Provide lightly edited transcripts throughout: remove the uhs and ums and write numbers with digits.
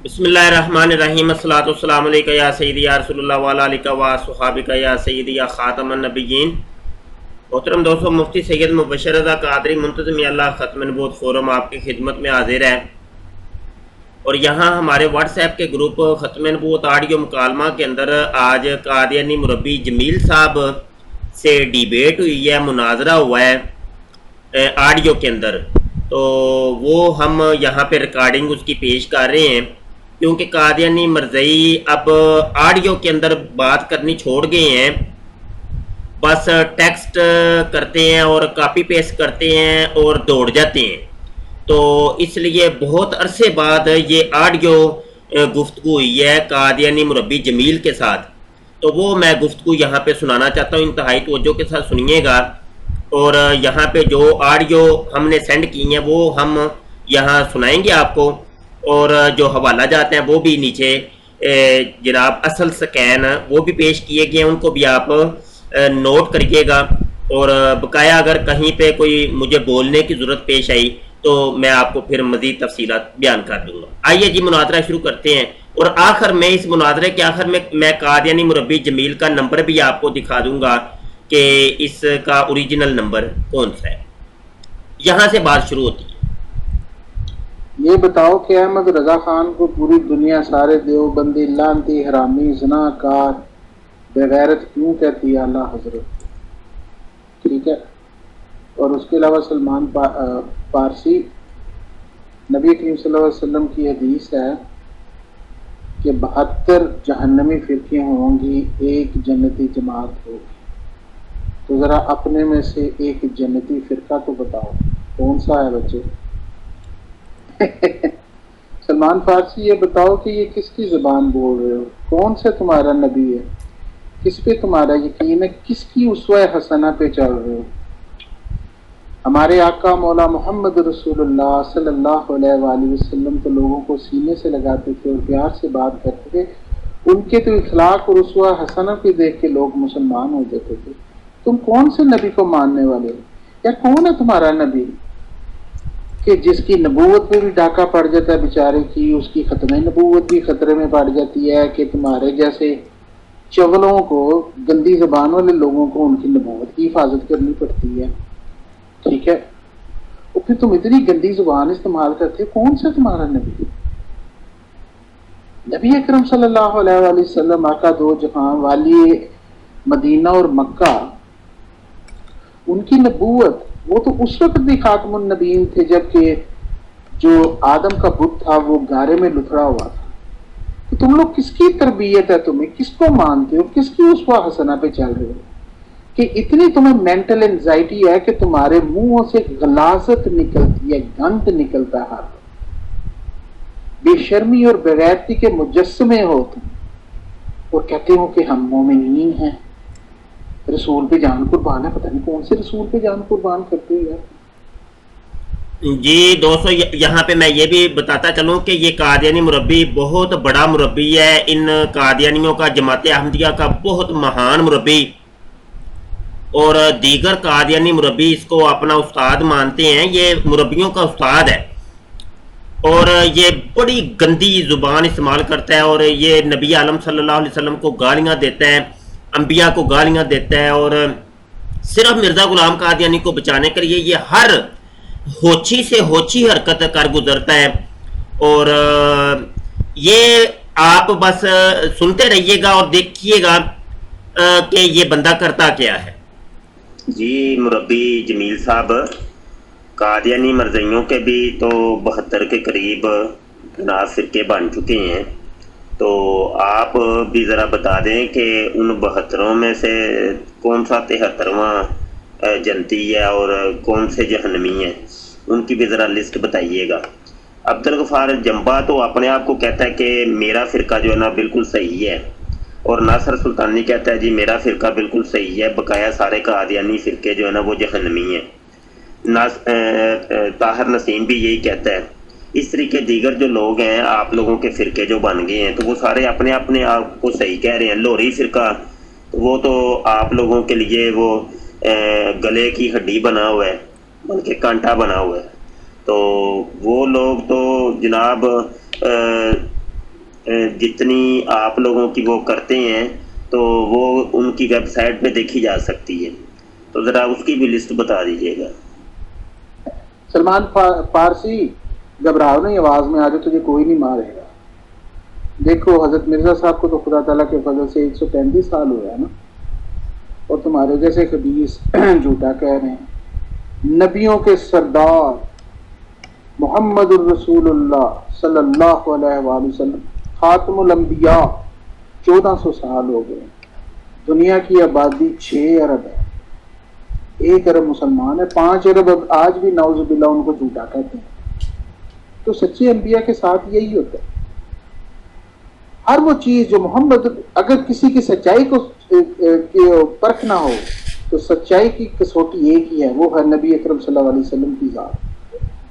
بسم اللہ الرحمن الرحیم الصلاۃ والسلام علیکہ یا سیدی یا رسول اللہ وعلی آلہ و صحابہ یا سیدی یا خاتم النبیین۔ محترم دوستو، مفتی سید مبشر رضا قادری منتظم اللہ ختم نبوت فورم آپ کی خدمت میں حاضر ہے، اور یہاں ہمارے واٹس ایپ کے گروپ ختم نبوت آڈیو مکالمہ کے اندر آج قادیانی مربی جمیل صاحب سے ڈیبیٹ ہوئی ہے، مناظرہ ہوا ہے آڈیو کے اندر، تو وہ ہم یہاں پہ ریکارڈنگ اس کی پیش کر رہے ہیں، کیونکہ قادیانی مرزئی اب آڈیو کے اندر بات کرنی چھوڑ گئے ہیں، بس ٹیکسٹ کرتے ہیں اور کاپی پیسٹ کرتے ہیں اور دوڑ جاتے ہیں، تو اس لیے بہت عرصے بعد یہ آڈیو گفتگو ہوئی ہے قادیانی مربی جمیل کے ساتھ، تو وہ میں گفتگو یہاں پہ سنانا چاہتا ہوں، انتہائی توجہ کے ساتھ سنیے گا، اور یہاں پہ جو آڈیو ہم نے سینڈ کی ہیں وہ ہم یہاں سنائیں گے آپ کو، اور جو حوالہ جاتے ہیں وہ بھی نیچے جناب اصل سکین وہ بھی پیش کیے گئے ہیں، ان کو بھی آپ نوٹ کریے گا، اور بقایا اگر کہیں پہ کوئی مجھے بولنے کی ضرورت پیش آئی تو میں آپ کو پھر مزید تفصیلات بیان کر دوں گا۔ آئیے جی مناظرہ شروع کرتے ہیں، اور آخر میں اس مناظرے کے آخر میں قادیانی مربی جمیل کا نمبر بھی آپ کو دکھا دوں گا کہ اس کا اوریجنل نمبر کون سا ہے۔ یہاں سے بات شروع ہوتی ہے۔ یہ بتاؤ کہ احمد رضا خان کو پوری دنیا سارے دیوبندی لعنتی حرامی زناکار بغیرت کیوں کہتی ہے اعلیٰ حضرت؟ ٹھیک ہے، اور اس کے علاوہ سلمان پارسی نبی کریم صلی اللہ علیہ وسلم کی حدیث ہے کہ 72 جہنمی فرقے ہوں گی، ایک جنتی جماعت ہوگی، تو ذرا اپنے میں سے ایک جنتی فرقہ تو بتاؤ کون سا ہے بچے؟ سلمان فارسی یہ بتاؤ کہ یہ کس کی زبان بول رہے ہو؟ کون سے تمہارا نبی ہے؟ کس پہ تمہارا یقین ہے؟ کس کی اسوہ حسنہ پہ چل رہے ہو؟ ہمارے آقا مولا محمد رسول اللہ صلی اللہ علیہ وآلہ وسلم تو لوگوں کو سینے سے لگاتے تھے اور پیار سے بات کرتے تھے، ان کے تو اخلاق اور اسوہ حسنہ پہ دیکھ کے لوگ مسلمان ہو جاتے تھے۔ تم کون سے نبی کو ماننے والے ہو؟ یا کون ہے تمہارا نبی کہ جس کی نبوت پہ بھی ڈاکہ پڑ جاتا ہے بیچارے کی، اس کی ختم نبوت بھی خطرے میں پڑ جاتی ہے کہ تمہارے جیسے چغلوں کو، گندی زبان والے لوگوں کو ان کی نبوت کی حفاظت کرنی پڑتی ہے؟ ٹھیک ہے، اور پھر تم اتنی گندی زبان استعمال کرتے ہو، کون سا تمہارا نبی؟ نبی اکرم صلی اللہ علیہ وآلہ وسلم آقا دو جہاں والی مدینہ اور مکہ، ان کی نبوت وہ تو اس وقت بھی خاتم النبیین تھے جبکہ جو آدم کا بت تھا وہ گارے میں لتڑا ہوا تھا۔ تو تم لوگ کس کی تربیت ہے؟ تمہیں کس کو مانتے ہو؟ کس کی اسوہ حسنہ پہ چل رہے ہو کہ اتنی تمہیں مینٹل انزائٹی ہے کہ تمہارے منہوں سے غلاظت نکلتی ہے، گند نکلتا ہے ہر وقت، بے شرمی اور بغیرتی کے مجسمے ہو تم، اور کہتے ہو کہ ہم مومنین ہیں، رسول پہ جان قربان ہے، پتہ نہیں کون سے رسول پہ جان قربان کرتے ہو یار۔ جی دوستو، یہاں پہ میں یہ بھی بتاتا چلوں کہ یہ قادیانی مربی بہت بڑا مربی ہے، ان قادیانیوں کا، جماعت احمدیہ کا بہت مہان مربی، اور دیگر قادیانی مربی اس کو اپنا استاد مانتے ہیں، یہ مربیوں کا استاد ہے، اور یہ بڑی گندی زبان استعمال کرتا ہے، اور یہ نبی عالم صلی اللہ علیہ وسلم کو گالیاں دیتا ہے، انبیاء کو گالیاں دیتا ہے، اور صرف مرزا غلام قادیانی کو بچانے کے لیے یہ ہر ہوچی سے ہوچی حرکت کر گزرتا ہے، اور یہ آپ بس سنتے رہیے گا اور دیکھیے گا کہ یہ بندہ کرتا کیا ہے۔ جی مربی جمیل صاحب، قادیانی مرزئیوں کے بھی تو 72 کے قریب جناب فرقے بن چکے ہیں، تو آپ بھی ذرا بتا دیں کہ ان 72 میں سے کون سا 73واں جنتی ہے اور کون سے جہنمی ہیں، ان کی بھی ذرا لسٹ بتائیے گا۔ عبدالغفار جمبا تو اپنے آپ کو کہتا ہے کہ میرا فرقہ جو ہے نا بالکل صحیح ہے، اور ناصر سلطانی کہتا ہے جی میرا فرقہ بالکل صحیح ہے، بقایا سارے قادیانی فرقے جو ہے نا وہ جہنمی ہیں۔ طاہر نسیم بھی یہی کہتا ہے۔ اس طریقے دیگر جو لوگ ہیں، آپ لوگوں کے فرقے جو بن گئے ہیں، تو وہ سارے اپنے اپنے آپ کو صحیح کہہ رہے ہیں۔ لوری فرقہ وہ تو آپ لوگوں کے لیے وہ گلے کی ہڈی بنا ہوا ہے، بلکہ کانٹا بنا ہوا ہے، تو وہ لوگ تو جناب جتنی آپ لوگوں کی وہ کرتے ہیں تو وہ ان کی ویب سائٹ پہ دیکھی جا سکتی ہے، تو ذرا اس کی بھی لسٹ بتا دیجیے گا۔ سلمان فارسی گھبراؤ نہیں، آواز میں آ جاؤ، تجھے کوئی نہیں مارے گا۔ دیکھو حضرت مرزا صاحب کو تو خدا تعالیٰ کے فضل سے 135 سال ہوا ہے نا، اور تمہارے جیسے خبیث جھوٹا کہہ رہے ہیں۔ نبیوں کے سردار محمد الرسول اللہ صلی اللہ علیہ وآلہ وسلم خاتم الانبیاء 1400 سال ہو گئے۔ دنیا کی آبادی 6 ارب ہے، 1 ارب مسلمان ہے، 5 ارب آج بھی نعوذ باللہ ان کو جھوٹا کہتے ہیں۔ تو سچے انبیاء کے ساتھ یہی ہوتا ہے، ہر وہ چیز جو محمد، اگر کسی کی سچائی کو پرکھنا ہو تو سچائی کی کسوٹی ایک ہی ہے، وہ ہے نبی اکرم صلی اللہ علیہ وسلم کی ذات۔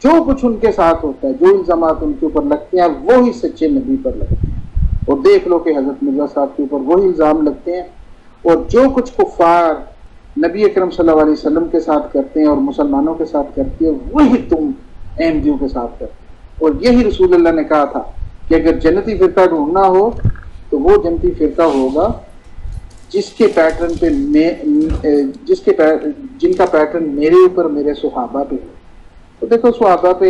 جو کچھ ان کے ساتھ ہوتا ہے، جو الزامات ان کے اوپر لگتے ہیں وہی سچے نبی پر لگتے ہیں، اور دیکھ لو کہ حضرت مرزا صاحب کے اوپر وہی الزام لگتے ہیں، اور جو کچھ کفار نبی اکرم صلی اللہ علیہ وسلم کے ساتھ کرتے ہیں اور مسلمانوں کے ساتھ کرتے ہیں وہی تم احمدیوں کے ساتھ کرتے ہیں۔ اور یہی رسول اللہ نے کہا تھا کہ اگر جنتی فرقہ ڈھونڈنا ہو تو وہ جنتی فرقہ ہوگا جس کے پیٹرن پہ جن کا پیٹرن میرے اوپر، میرے صحابہ پہ ہو۔ تو دیکھو صحابہ پہ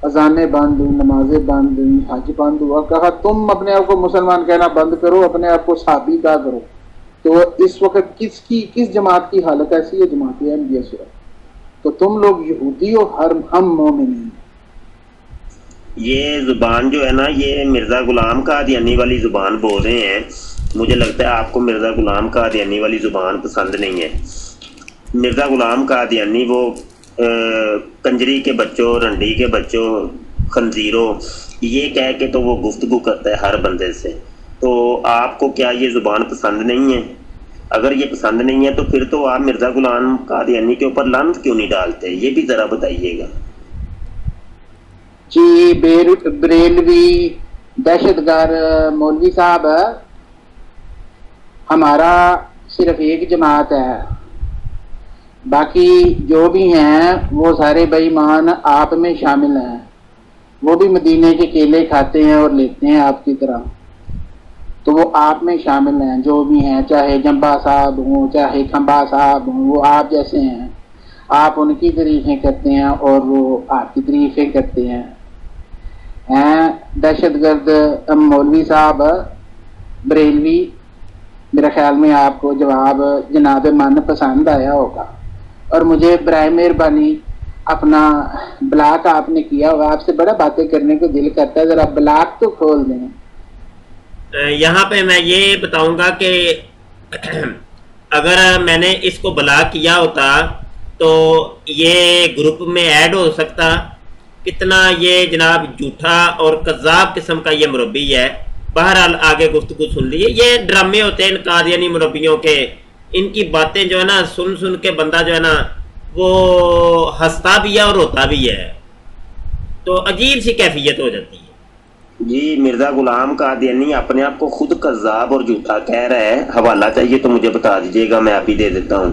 اذانیں بند ہوئی، نمازیں بند ہوئی، حج بند ہوا، کہا تم اپنے آپ کو مسلمان کہنا بند کرو، اپنے آپ کو صحابی کہا کرو۔ تو اس وقت کس جماعت کی حالت ایسی ہے؟ جماعت احمدیہ سے۔ تو تم لوگ یہودی ہو، ہم مومنین۔ یہ زبان جو ہے نا، یہ مرزا غلام قادیانی والی زبان بول رہے ہیں۔ مجھے لگتا ہے آپ کو مرزا غلام قادیانی والی زبان پسند نہیں ہے۔ مرزا غلام قادیانی وہ کنجری کے بچوں، رنڈی کے بچوں، خنزیروں، یہ کہہ کے تو وہ گفتگو کرتا ہے ہر بندے سے۔ تو آپ کو کیا یہ زبان پسند نہیں ہے؟ اگر یہ پسند نہیں ہے تو پھر تو آپ مرزا غلام قادیانی کے اوپر لعنت کیوں نہیں ڈالتے؟ یہ بھی ذرا بتائیے گا۔ جی بریلوی دہشت گرد مولوی صاحب، ہمارا صرف ایک جماعت ہے، باقی جو بھی ہیں وہ سارے بے ایمان آپ میں شامل ہیں، وہ بھی مدینے کے کیلے کھاتے ہیں اور لیتے ہیں آپ کی طرح، تو وہ آپ میں شامل ہیں جو بھی ہیں، چاہے جمبا صاحب ہوں، چاہے کھمبا صاحب ہوں، وہ آپ جیسے ہیں۔ آپ ان کی تعریفیں کرتے ہیں اور وہ آپ کی تعریفیں کرتے ہیں۔ دہشت گرد مولوی صاحب بریلوی، میرے خیال میں آپ کو جواب جناب من پسند آیا ہوگا، اور مجھے برائے مہربانی اپنا بلاک آپ نے کیا ہوا، آپ سے بڑا باتیں کرنے کو دل کرتا ہے، ذرا بلاک تو کھول دیں۔ یہاں پہ میں یہ بتاؤں گا کہ اگر میں نے اس کو بلاک کیا ہوتا تو یہ گروپ میں ایڈ ہو سکتا۔ کتنا یہ جناب جھوٹا اور کذاب قسم کا یہ مربی ہے۔ بہرحال آگے گفتگو سن لیجیے۔ یہ ڈرامے ہوتے ہیں ان قادیانی مربیوں کے، ان کی باتیں جو ہے نا سن کے بندہ جو ہے نا وہ ہنستا بھی ہے اور روتا بھی ہے، تو عجیب سی کیفیت ہو جاتی ہے۔ جی مرزا غلام قادیانی اپنے آپ کو خود کذاب اور جھوٹا کہہ رہا ہے، حوالہ چاہیے تو مجھے بتا دیجیے گا، میں آپ ہی دے دیتا ہوں۔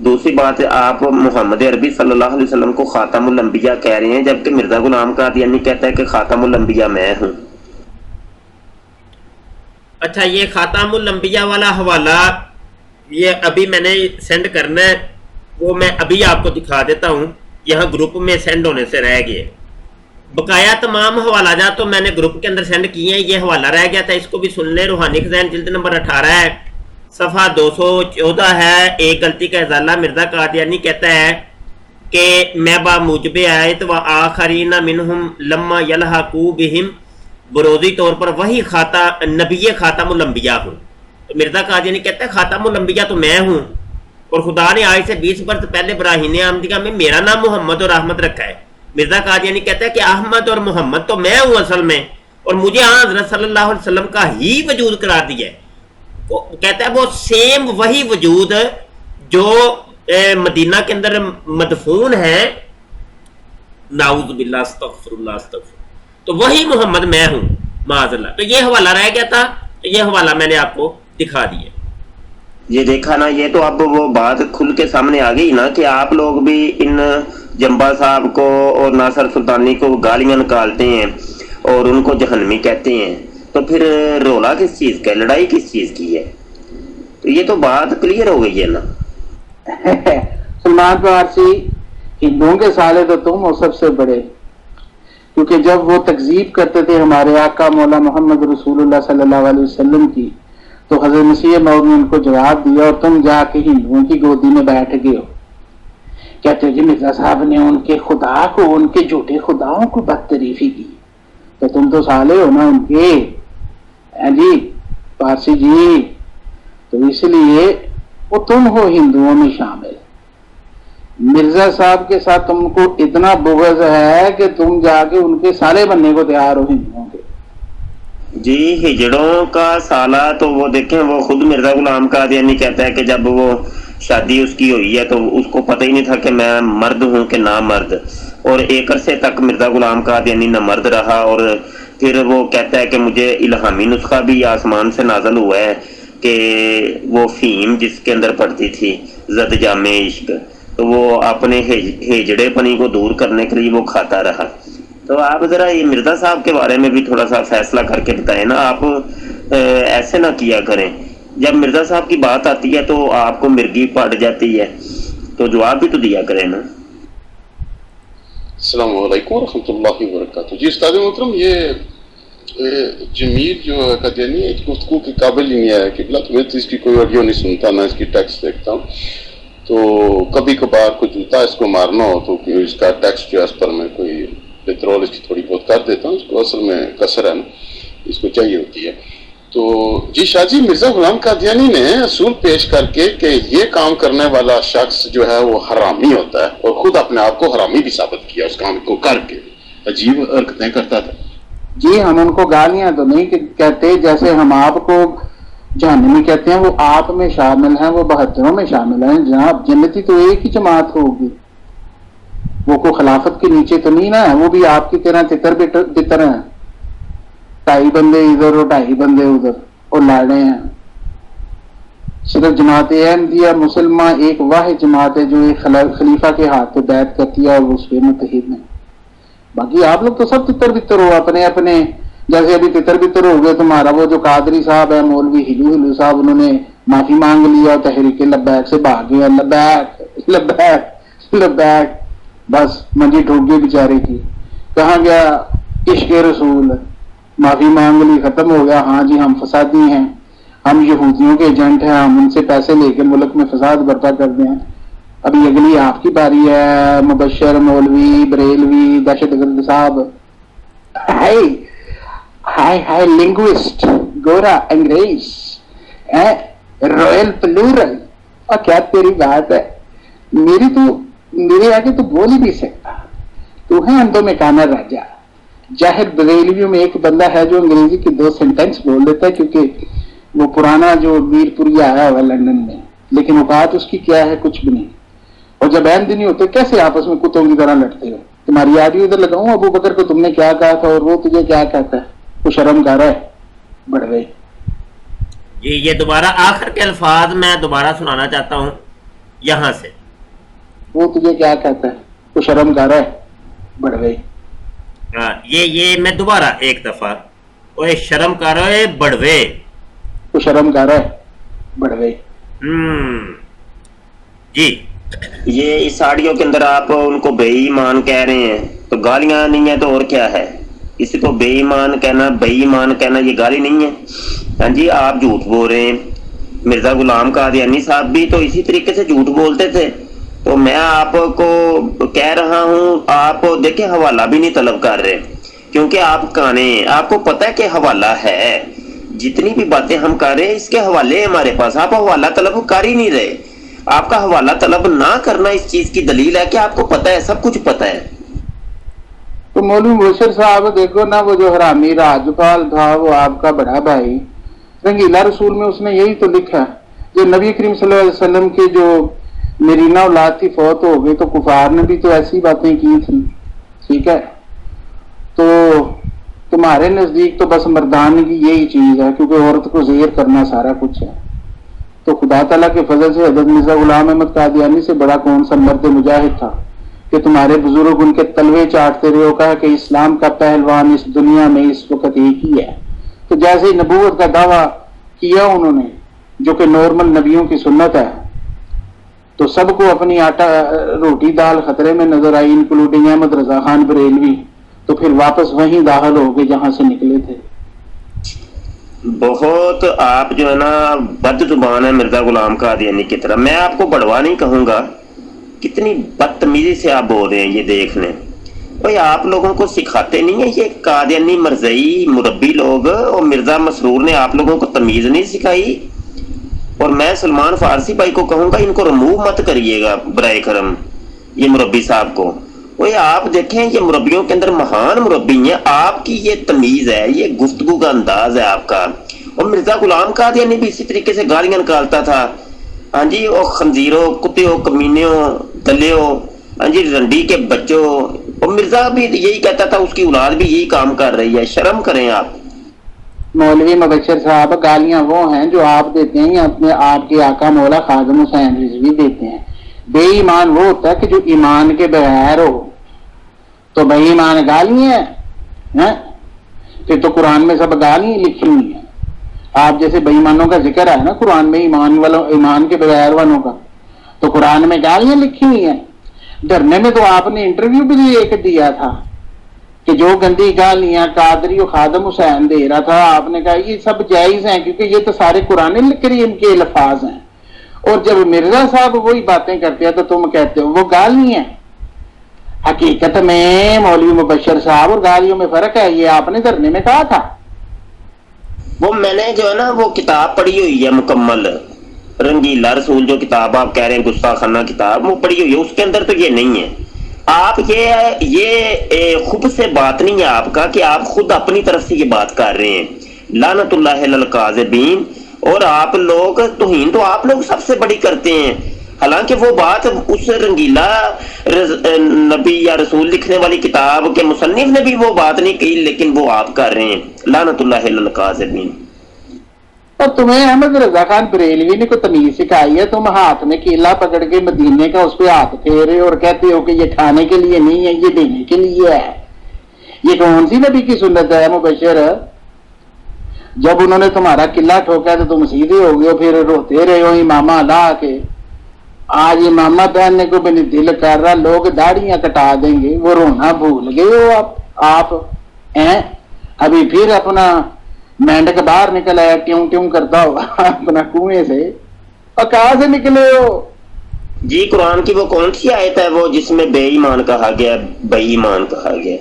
دوسری بات ہے، آپ محمد عربی صلی اللہ علیہ وسلم کو خاتم الانبیاء کہہ رہے ہیں، جبکہ مرزا غلام قادیانی کہتا ہے کہ خاتم الانبیاء میں ہوں۔ اچھا، یہ خاتم الانبیاء والا حوالہ یہ ابھی میں نے سینڈ کرنا ہے، وہ میں ابھی آپ کو دکھا دیتا ہوں، یہاں گروپ میں سینڈ ہونے سے رہ گئے۔ بقایا تمام حوالہ جات تو میں نے گروپ کے اندر سینڈ کیے ہیں، یہ حوالہ رہ گیا تھا، اس کو بھی سن لیں۔ روحانی خزائن جلد نمبر 18 ہے، صفحہ 214 ہے۔ ایک غلطی کا ازالہ۔ مرزا قادیانی کہتا ہے کہ میں با موجب آیت و آخرین منہم لما یلحقوا بہم، بروزی طور پر وہی نبی خاتم الانبیاء ہوں۔ تو مرزا قادیانی کہتا ہے خاتم الانبیاء تو میں ہوں، اور خدا نے آج سے 20 برس پہلے براہین احمدیہ میں میرا نام محمد اور احمد رکھا ہے۔ مرزا قادیانی کہتا ہے کہ احمد اور محمد تو میں ہوں اصل میں، اور مجھے حضرت صلی اللہ علیہ وسلم کا ہی وجود قرار دیا ہے۔ وہ کہتا ہے وہ سیم وہی وجود جو مدینہ کے اندر مدفون ہے، نعوذ باللہ، استغفر اللہ استغفر، تو وہی محمد میں ہوں معاذ اللہ۔ تو یہ حوالہ رہ گیا تھا، یہ حوالہ میں نے آپ کو دکھا دیا۔ یہ دیکھا نا، یہ تو اب وہ بات کھل کے سامنے آ گئی نا کہ آپ لوگ بھی ان جمبا صاحب کو اور ناصر سلطانی کو گالیاں نکالتے ہیں، اور ان کو جہنمی کہتے ہیں، تو پھر رولا کس چیز کا ہے؟ لڑائی کس چیز کی ہے؟ تو یہ تو بات کلیئر ہو گئی ہے نا۔ سلمان فارسی، ہندوؤں کے سالے تو تم ہو سب سے بڑے، کیونکہ جب وہ تکذیب کرتے تھے ہمارے آقا مولا محمد رسول اللہ صلی اللہ علیہ وسلم کی، تو حضرت مسیح موعود نے ان کو جواب دیا، اور تم جا کے ہندوؤں کی گودی میں بیٹھ گئے ہو، کہتے جی مرزا صاحب نے ان کے خدا کو، ان کے جھوٹے خداؤں کو بدتریفی کی، تو تم تو سالے ہو نا ان کے، جی پارسی جی، تو اس لیے وہ تم ہو ہندوؤں میں شامل۔ مرزا صاحب کے ساتھ تم کو اتنا بغض ہے کہ تم جا کے ان کے سالے بننے کو تیار ہو ہندوؤں کے۔ جی ہجڑوں کا سالہ تو وہ دیکھیں، وہ خود مرزا غلام قادیانی کہتا ہے کہ جب وہ شادی اس کی ہوئی ہے تو اس کو پتہ ہی نہیں تھا کہ میں مرد ہوں کہ نہ مرد، اور ایک عرصے تک مرزا غلام قادیانی نہ مرد رہا، اور پھر وہ کہتا ہے کہ مجھے الہامی نسخہ بھی آسمان سے نازل ہوا ہے کہ وہ فیم جس کے اندر پڑتی تھی زد جام عشق، تو وہ اپنے ہیجڑے پنی کو دور کرنے کے لیے وہ کھاتا رہا۔ تو آپ ذرا یہ مرزا صاحب کے بارے میں بھی تھوڑا سا فیصلہ کر کے بتائیں نا، آپ ایسے نہ کیا کریں، جب مرزا صاحب کی بات آتی ہے تو آپ کو مرغی پڑ جاتی ہے، تو جواب بھی تو دیا کریں نا۔ السلام علیکم ورحمۃ اللہ وبرکاتہ۔ جی استاد محترم، یہ جمیل جو ہے قادیانی ایک گفتگو کے قابل ہی نہیں ہے قبلہ، تو میں تو اس کی کوئی آڈیو نہیں سنتا، نہ اس کی ٹیکسٹ دیکھتا ہوں، تو کبھی کبھار کوئی جوتا اس کو مارنا ہو تو اس کا ٹیکسٹ جو ہے اس پر میں کوئی پٹرول اس کی تھوڑی بہت کر دیتا ہوں، اس کو اصل میں کثر ہے نا، اس کو چاہیے ہوتی ہے۔ تو جی شاہ جی، مرزا غلام قادیانی نے اصول پیش کر کے کہ یہ کام کرنے والا شخص جو ہے وہ حرامی ہوتا ہے، اور خود اپنے آپ کو حرامی بھی ثابت کیا اس کام کو کر کے، عجیب حرکتیں کرتا تھا۔ جی ہم ان کو گالیاں تو نہیں کہتے، جیسے ہم آپ کو جہنمی کہتے ہیں، وہ آپ میں شامل ہیں، وہ 72 میں شامل ہیں جناب۔ جنتی تو ایک ہی جماعت ہوگی، وہ کو خلافت کے نیچے تو نہیں نا، وہ بھی آپ کی طرح تتر بتر ہیں، 2.5 بندے ادھر اور 2.5 بندے ادھر، اور لڑے ہیں۔ صرف جماعت احمدیہ مسلمان ایک واحد جماعت ہے جو ایک خلیفہ کے ہاتھ پہ بیعت کرتی ہے اور اس پہ متحد ہیں۔ باقی آپ لوگ تو سب تتر بتر ہو اپنے اپنے، جیسے ابھی تتر بتر ہو گئے تمہارا وہ جو قادری صاحب ہے، مولوی ہلو صاحب، انہوں نے معافی مانگ لیا، تحریک لبیک سے بھاگ گیا، لبیک لبیک لبیک، بس منجی ٹھوک گئی بیچارے کی، کہاں گیا عشق رسول، معافی مانگ لی، ختم ہو گیا، ہاں جی ہم فسادی ہیں، ہم یہودیوں کے ایجنٹ ہیں، ہم ان سے پیسے لے کے ملک میں فساد برپا کر دیں۔ ابھی اگلی آپ کی باری ہے، مبشر مولوی بریلوی دہشت گرد صاحب، ہائے ہائے ہائے لنگوسٹ، گورا انگریز، رائل پلورل، اور کیا تیری بات ہے، میری تو میرے آگے تو بول ہی نہیں سکتا، تو ہے اندوں میں کانا راجا۔ جاہر بریلویوں میں ایک بندہ ہے جو انگریزی کے 2 سینٹینس بول دیتا ہے، کیونکہ وہ پرانا جو میر پوری آیا ہوا لندن میں، لیکن اوقات اس کی کیا ہے، کچھ بھی نہیں۔ اور جب اہم دن ہوتے کیسے آپس میں کتوں کی طرح لڑتے ہو؟ تمہاری آڈیو ادھر لگاؤں، ابو بکر کو تم نے کیا کہا تھا اور وہ تجھے کیا کہتا ہے، وہ شرم کر رہا ہے، بڑھ گئے۔ جی یہ دوبارہ آخر کے الفاظ میں دوبارہ سنانا چاہتا ہوں یہاں سے۔ وہ تجھے کیا کہتا ہے، وہ شرم کر رہا ہے، بڑھ گئے۔ یہ میں دوبارہ ایک دفعہ، وہ شرم کر رہے بڑھوے، وہ شرم کر رہا ہے، بڑھ گئے۔ جی یہ اس آڈیو کے اندر آپ ان کو بے ایمان کہہ رہے ہیں، تو گالیاں نہیں ہیں تو اور کیا ہے؟ کسی کو بے ایمان کہنا، بے ایمان کہنا یہ گالی نہیں ہے؟ ہاں جی آپ جھوٹ بول رہے ہیں۔ مرزا غلام قادیانی صاحب بھی تو اسی طریقے سے جھوٹ بولتے تھے، تو میں آپ کو کہہ رہا ہوں، آپ دیکھیں حوالہ بھی نہیں طلب کر رہے، کیونکہ آپ کانے ہیں، آپ کو پتہ ہے کہ حوالہ ہے، جتنی بھی باتیں ہم کر رہے ہیں اس کے حوالے ہیں ہمارے پاس، آپ حوالہ طلب کر ہی نہیں رہے۔ آپ کا حوالہ طلب نہ کرنا اس چیز کی دلیل ہے کہ آپ کو پتہ ہے، سب کچھ پتہ ہے۔ تو مولوی مبشر صاحب دیکھو نا، وہ جو حرامی راجپال تھا، وہ آپ کا بڑا بھائی رنگیلا رسول میں اس نے یہی تو لکھا، جو نبی کریم صلی اللہ علیہ وسلم کے جو نرینہ اولاد کی فوت ہو گئی، تو کفار نے بھی تو ایسی باتیں کی تھیں، ٹھیک ہے؟ تو تمہارے نزدیک تو بس مردانگی یہی چیز ہے، کیونکہ عورت کو زیر کرنا سارا کچھ ہے۔ تو خدا تعالیٰ کے فضل سے حضرت مرزا غلام احمد قادیانی سے بڑا کون سا مرد مجاہد تھا کہ تمہارے بزرگ ان کے تلوے چاٹتے رہے ہو، کہا کہ اسلام کا پہلوان اس دنیا میں اس وقت ایک ہی ہے. تو جیسے نبوت کا دعویٰ کیا انہوں نے، جو کہ نارمل نبیوں کی سنت ہے، تو سب کو اپنی آٹا روٹی دال خطرے میں نظر آئی، انکلوڈنگ احمد رضا خان بریلوی. تو پھر واپس وہیں داخل ہو گئے جہاں سے نکلے تھے. بہت آپ جو ہے نا بد زبان ہے مرزا غلام قادیانی کی طرح. میں آپ کو بڑوا نہیں کہوں گا، کتنی بدتمیزی سے آپ بول رہے ہیں. یہ دیکھ لیں بھائی، آپ لوگوں کو سکھاتے نہیں ہیں یہ قادیانی مرزئی مربی لوگ، اور مرزا مسرور نے آپ لوگوں کو تمیز نہیں سکھائی. اور میں سلمان فارسی بھائی کو کہوں گا ان کو رموو مت کریے گا برائے کرم، یہ مربی صاحب کو. وہ آپ دیکھیں یہ مربیوں کے اندر مہان مربی ہیں. آپ کی یہ تمیز ہے، یہ گفتگو کا انداز ہے آپ کا. اور مرزا غلام قادیانی بھی اسی طریقے سے گالیاں نکالتا تھا. ہاں جی، وہ خنزیروں، کتوں، کمینیوں، دلیوں، ہاں جی، رنڈی کے بچوں. اور مرزا بھی یہی کہتا تھا، اس کی اولاد بھی یہی کام کر رہی ہے. شرم کریں آپ. مولوی مبشر صاحب، گالیاں وہ ہیں جو آپ دیتے ہیں یا اپنے آپ کے آقا مولا خادم حسین رضوی دیتے ہیں. بے ایمان وہ ہوتا ہے کہ جو ایمان کے بغیر ہو. تو بے ایمان گالی ہیں، پھر تو قرآن میں سب گالی لکھی ہوئی ہیں. آپ جیسے بے ایمانوں کا ذکر ہے نا قرآن میں، ایمان کے بغیر والوں کا، تو قرآن میں گالیاں لکھی ہوئی ہیں. دھرنے میں تو آپ نے انٹرویو بھی ایک دیا تھا کہ جو گندی گالیاں قادری و خادم حسین دے رہا تھا، آپ نے کہا یہ سب جائز ہیں کیونکہ یہ تو سارے قرآن کریم کے الفاظ ہیں. اور جب مرزا صاحب وہی باتیں کرتے ہیں تو تم کہتے ہو وہ گالی ہیں. حقیقت میں مولوی مبشر صاحب اور گالیوں میں فرق ہے، یہ آپ نے دھرنے میں کہا تھا. وہ میں نے جو ہے نا وہ کتاب پڑھی ہوئی ہے مکمل، رنگیلا رسول جو کتاب آپ کہہ رہے ہیں گستاخانہ کتاب، وہ پڑھی ہوئی ہے. اس کے اندر تو یہ نہیں ہے. آپ یہ خود سے بات نہیں ہے آپ کا کہ آپ خود اپنی طرف سے یہ بات کر رہے ہیں. لعنت اللہ علی الکاذبین. اور آپ لوگ توہین تو آپ لوگ سب سے بڑی کرتے ہیں. حالانکہ وہ بات اس رنگیلا نبی یا رسول لکھنے والی کتاب کے مصنف نے بھی وہ بات نہیں کی، لیکن وہ آپ کر رہے ہیں. لعنت اللہ علی الکاذبین. اور تمہیں احمد رضا خان بریلوی نے کوئی تمیز سکھائی ہے؟ تم ہاتھ میں کیلا پکڑ کے مدینے کا اس پہ ہاتھ پھیرے اور کہتے ہو کہ یہ کھانے کے لیے نہیں ہے، یہ دینے کے لیے ہے. یہ کون سی نبی کی سنت ہے مبشر؟ جب انہوں نے تمہارا قلعہ ٹھوکا تو تم سیدھے ہو گئے، پھر روتے رہے ہو امامہ لا کے. آج امامہ پہننے کو بھی نہیں دل کر رہا، لوگ داڑیاں کٹا دیں گے، وہ رونا بھول گئے ہو آپ ہیں. ابھی پھر اپنا مینڈک باہر نکل آیا، ٹیوں ٹیوں کرتا ہوا اپنا کنویں سے. اور کہاں سے نکلے ہو؟ جی قرآن کی وہ کون سی آیت ہے وہ جس میں بے ایمان کہا گیا، بے ایمان کہا گیا؟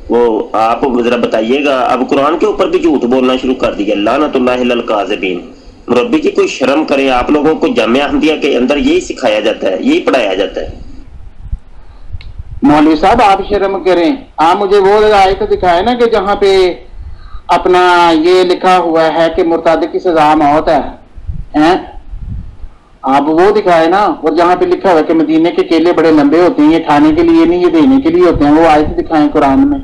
وہ آپ ذرا بتائیے گا. اب قرآن کے اوپر بھی جھوٹ بولنا شروع کر دیا. لعنت اللہ علی الکاذبین. مربی جی کوئی شرم کرے. آپ لوگوں کو جامعہ احمدیہ کے اندر یہی سکھایا جاتا ہے، یہی پڑھایا جاتا ہے. مولوی صاحب آپ شرم کریں. آپ مجھے وہ آیت دکھائے نا کہ جہاں پہ اپنا یہ لکھا ہوا ہے کہ مرتد کی سزا موت ہے. آپ وہ دکھائے نا. اور جہاں پہ لکھا ہوا ہے کہ مدینے کے کیلے بڑے لمبے ہوتے ہیں، یہ کھانے کے لیے نہیں، یہ دینے کے لیے ہوتے ہیں، وہ آیت دکھائیں قرآن میں.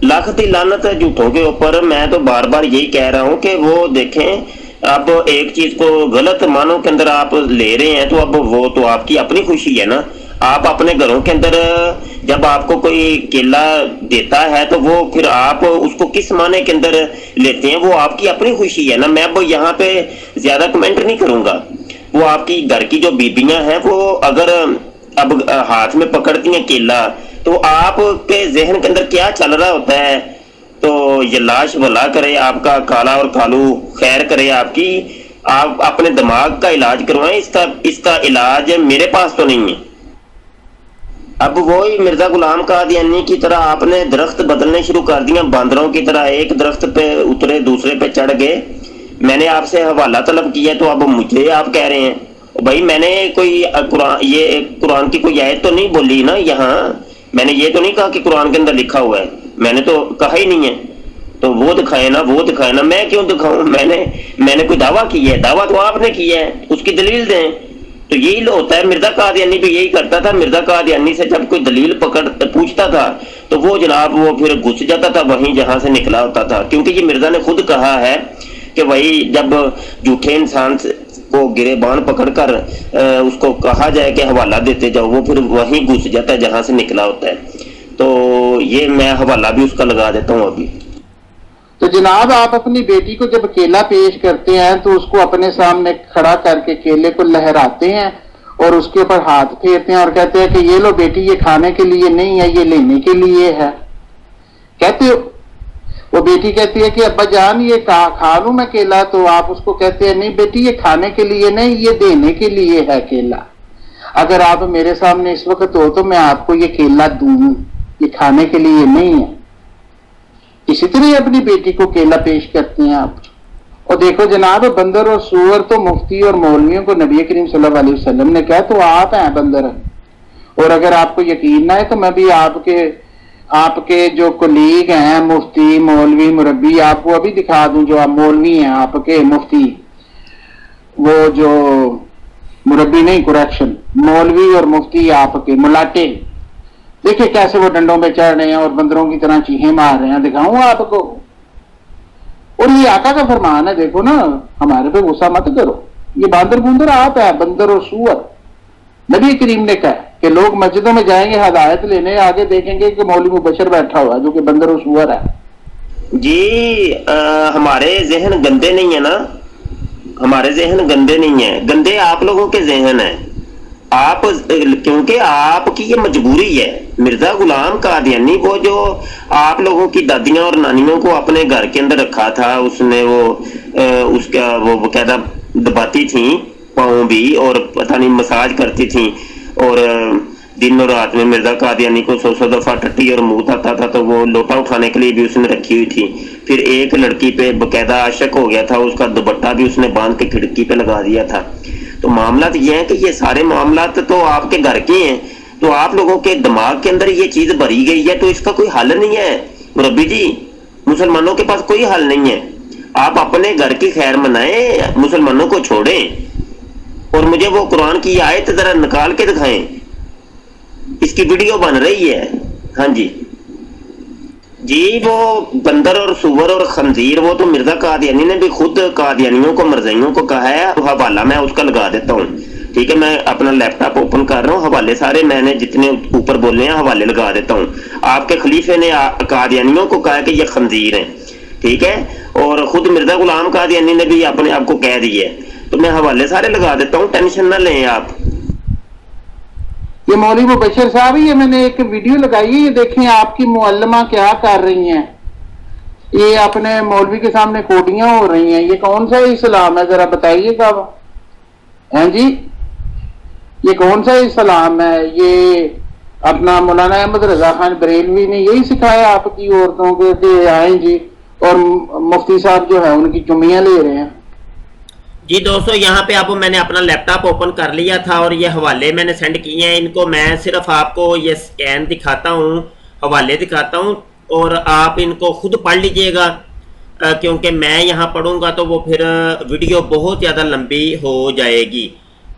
لاکھ دی لعنت ہے جھوٹوں کے اوپر. میں تو بار بار یہی کہہ رہا ہوں کہ وہ دیکھیں، اب ایک چیز کو غلط معنوں کے اندر آپ لے رہے ہیں، تو اب وہ تو آپ کی اپنی خوشی ہے نا. آپ اپنے گھروں کے اندر جب آپ کو کوئی کیلا دیتا ہے تو وہ پھر آپ اس کو کس معنی کے اندر لیتے ہیں، وہ آپ کی اپنی خوشی ہے نا. میں اب یہاں پہ زیادہ کمنٹ نہیں کروں گا. وہ آپ کی گھر کی جو بیبیاں ہیں، وہ اگر اب ہاتھ میں پکڑتی ہیں کیلا تو آپ کے ذہن کے اندر کیا چل رہا ہوتا ہے. تو یہ لاش بھلا کرے آپ کا، کالا اور کالو خیر کرے آپ کی. آپ اپنے دماغ کا علاج کروائیں. اس کا علاج میرے پاس تو نہیں ہے. اب وہی مرزا غلام قادیانی کی طرح آپ نے درخت بدلنے شروع کر دیا، باندروں کی طرح. ایک درخت پہ اترے دوسرے پہ چڑھ گئے. میں نے آپ سے حوالہ طلب کیا تو اب مجھے آپ کہہ رہے ہیں. بھائی میں نے کوئی قرآن کی کوئی آیت تو نہیں بولی نا یہاں. میں نے یہ تو نہیں کہا کہ قرآن کے اندر لکھا ہوا ہے، میں نے تو کہا ہی نہیں ہے. تو وہ دکھائے نا، وہ دکھائے نا. میں کیوں دکھاؤں؟ میں نے کوئی دعویٰ کی ہے؟ دعویٰ تو آپ نے کیا ہے، اس کی دلیل دیں. تو یہی ہوتا ہے. مرزا قادیانی بھی یہی کرتا تھا. مرزا قادیانی سے جب کوئی دلیل پوچھتا تھا تو وہ جناب وہ پھر گھس جاتا تھا وہیں جہاں سے نکلا ہوتا تھا. کیونکہ یہ مرزا نے خود کہا ہے کہ وہی جب جھوٹے انسان کو گریبان پکڑ کر اس کو کہا جائے کہ حوالہ دیتے جاؤ، وہ پھر وہیں گھس جاتا ہے جہاں سے نکلا ہوتا ہے۔ تو یہ میں حوالہ بھی اس کا لگا دیتا ہوں ابھی۔ تو جناب آپ اپنی بیٹی کو جب کیلا پیش کرتے ہیں تو اس کو اپنے سامنے کھڑا کر کے کیلے کو لہراتے ہیں اور اس کے اوپر ہاتھ پھیرتے ہیں اور کہتے ہیں کہ یہ لو بیٹی، یہ کھانے کے لیے نہیں ہے، یہ لینے کے لیے ہے، کہتے ہو؟ وہ بیٹی کہتی ہے کہ ابا جان یہ کھا لوں میں کیلا، تو آپ اس کو کہتے ہیں نہیں بیٹی، یہ کھانے کے لیے نہیں، یہ دینے کے لیے ہے کیلا۔ اگر آپ میرے سامنے اس وقت ہو تو میں آپ کو یہ کیلا دوں، یہ کھانے کے لیے نہیں ہے۔ اسی طرح اپنی بیٹی کو کیلا پیش کرتے ہیں آپ۔ اور دیکھو جناب، بندر اور سور تو مفتی اور مولویوں کو نبی کریم صلی اللہ علیہ وسلم نے کہا تو آپ ہیں بندر، اور اگر آپ کو یقین نہ ہے تو میں بھی آپ کے جو کولیگ ہیں مفتی مولوی مربی آپ کو ابھی دکھا دوں، جو آپ مولوی ہیں آپ کے مفتی، وہ جو مربی نہیں، کریکشن، مولوی اور مفتی آپ کے ملاٹے، دیکھیں کیسے وہ ڈنڈوں پہ چڑھ رہے ہیں اور بندروں کی طرح چیخیں مار رہے ہیں، دکھاؤں آپ کو؟ اور یہ آقا کا فرمان ہے، دیکھو نا، ہمارے پہ غصہ مت کرو، یہ باندر بندر آپ ہے، بندر اور سور۔ نبی کریم نے کہا کہ لوگ مسجدوں میں جائیں گے ہدایت لینے، آگے دیکھیں گے کہ مولوی مبشر بیٹھا ہوا جو کہ بندر و سور ہے۔ جی ہمارے ذہن گندے نہیں ہیں نا، ہمارے ذہن گندے نہیں ہیں، گندے آپ لوگوں کے ذہن ہیں۔ آپ کیونکہ آپ کی یہ مجبوری ہے۔ مرزا غلام قادیانی کو جو آپ لوگوں کی دادیاں اور نانیوں کو اپنے گھر کے اندر رکھا تھا، اس نے اس کا وہ باقاعدہ دباتی تھیں پاؤں بھی، اور پتہ نہیں مساج کرتی تھیں، اور دن اور رات میں مرزا قادیانی کو 100 دفعہ ٹٹی اور منہ آتا تھا، تو وہ لوٹا اٹھانے کے لیے بھی اس نے رکھی ہوئی تھی۔ پھر ایک لڑکی پہ باقاعدہ عاشق ہو گیا تھا، اس کا دوپٹہ بھی اس نے باندھ کے کھڑکی پہ لگا دیا تھا۔ تو معاملات یہ ہیں کہ یہ سارے معاملات تو آپ کے گھر کے ہیں، تو آپ لوگوں کے دماغ کے اندر یہ چیز بھری گئی ہے، تو اس کا کوئی حل نہیں ہے مربی جی، مسلمانوں کے پاس کوئی حل نہیں ہے۔ آپ اپنے گھر کی خیر منائیں، مسلمانوں کو چھوڑیں، اور مجھے وہ قرآن کی آیت ذرا نکال کے دکھائیں، اس کی ویڈیو بن رہی ہے۔ ہاں جی جی، وہ بندر اور سور اور خنزیر، وہ تو مرزا قادیانی نے بھی خود قادیانیوں کو مرزائیوں کو کہا ہے۔ حوالہ میں اس کا لگا دیتا ہوں، ٹھیک ہے؟ میں اپنا لیپ ٹاپ اوپن کر رہا ہوں، حوالے سارے میں نے جتنے اوپر بولے ہیں حوالے لگا دیتا ہوں۔ آپ کے خلیفے نے قادیانیوں کو کہا کہ یہ خنزیر ہیں، ٹھیک ہے؟ اور خود مرزا غلام قادیانی نے بھی اپنے آپ کو کہہ دی ہے، تو میں حوالے سارے لگا دیتا ہوں، ٹینشن نہ لیں آپ۔ یہ مولوی مبشر صاحب، یہ میں نے ایک ویڈیو لگائی ہے، یہ دیکھیں آپ کی معلمہ کیا کر رہی ہیں، یہ اپنے مولوی کے سامنے کوٹیاں ہو رہی ہیں، یہ کون سا اسلام ہے ذرا بتائیے گا؟ ہیں جی، یہ کون سا اسلام ہے؟ یہ اپنا مولانا احمد رضا خان بریلوی نے یہی سکھایا آپ کی عورتوں کو کہ آئیں جی، اور مفتی صاحب جو ہے ان کی چمیاں لے رہے ہیں۔ جی دوستو، یہاں پہ آپ میں نے اپنا لیپ ٹاپ اوپن کر لیا تھا اور یہ حوالے میں نے سینڈ کیے ہیں، ان کو میں صرف آپ کو یہ سکین دکھاتا ہوں، حوالے دکھاتا ہوں، اور آپ ان کو خود پڑھ لیجئے گا، کیونکہ میں یہاں پڑھوں گا تو وہ پھر ویڈیو بہت زیادہ لمبی ہو جائے گی،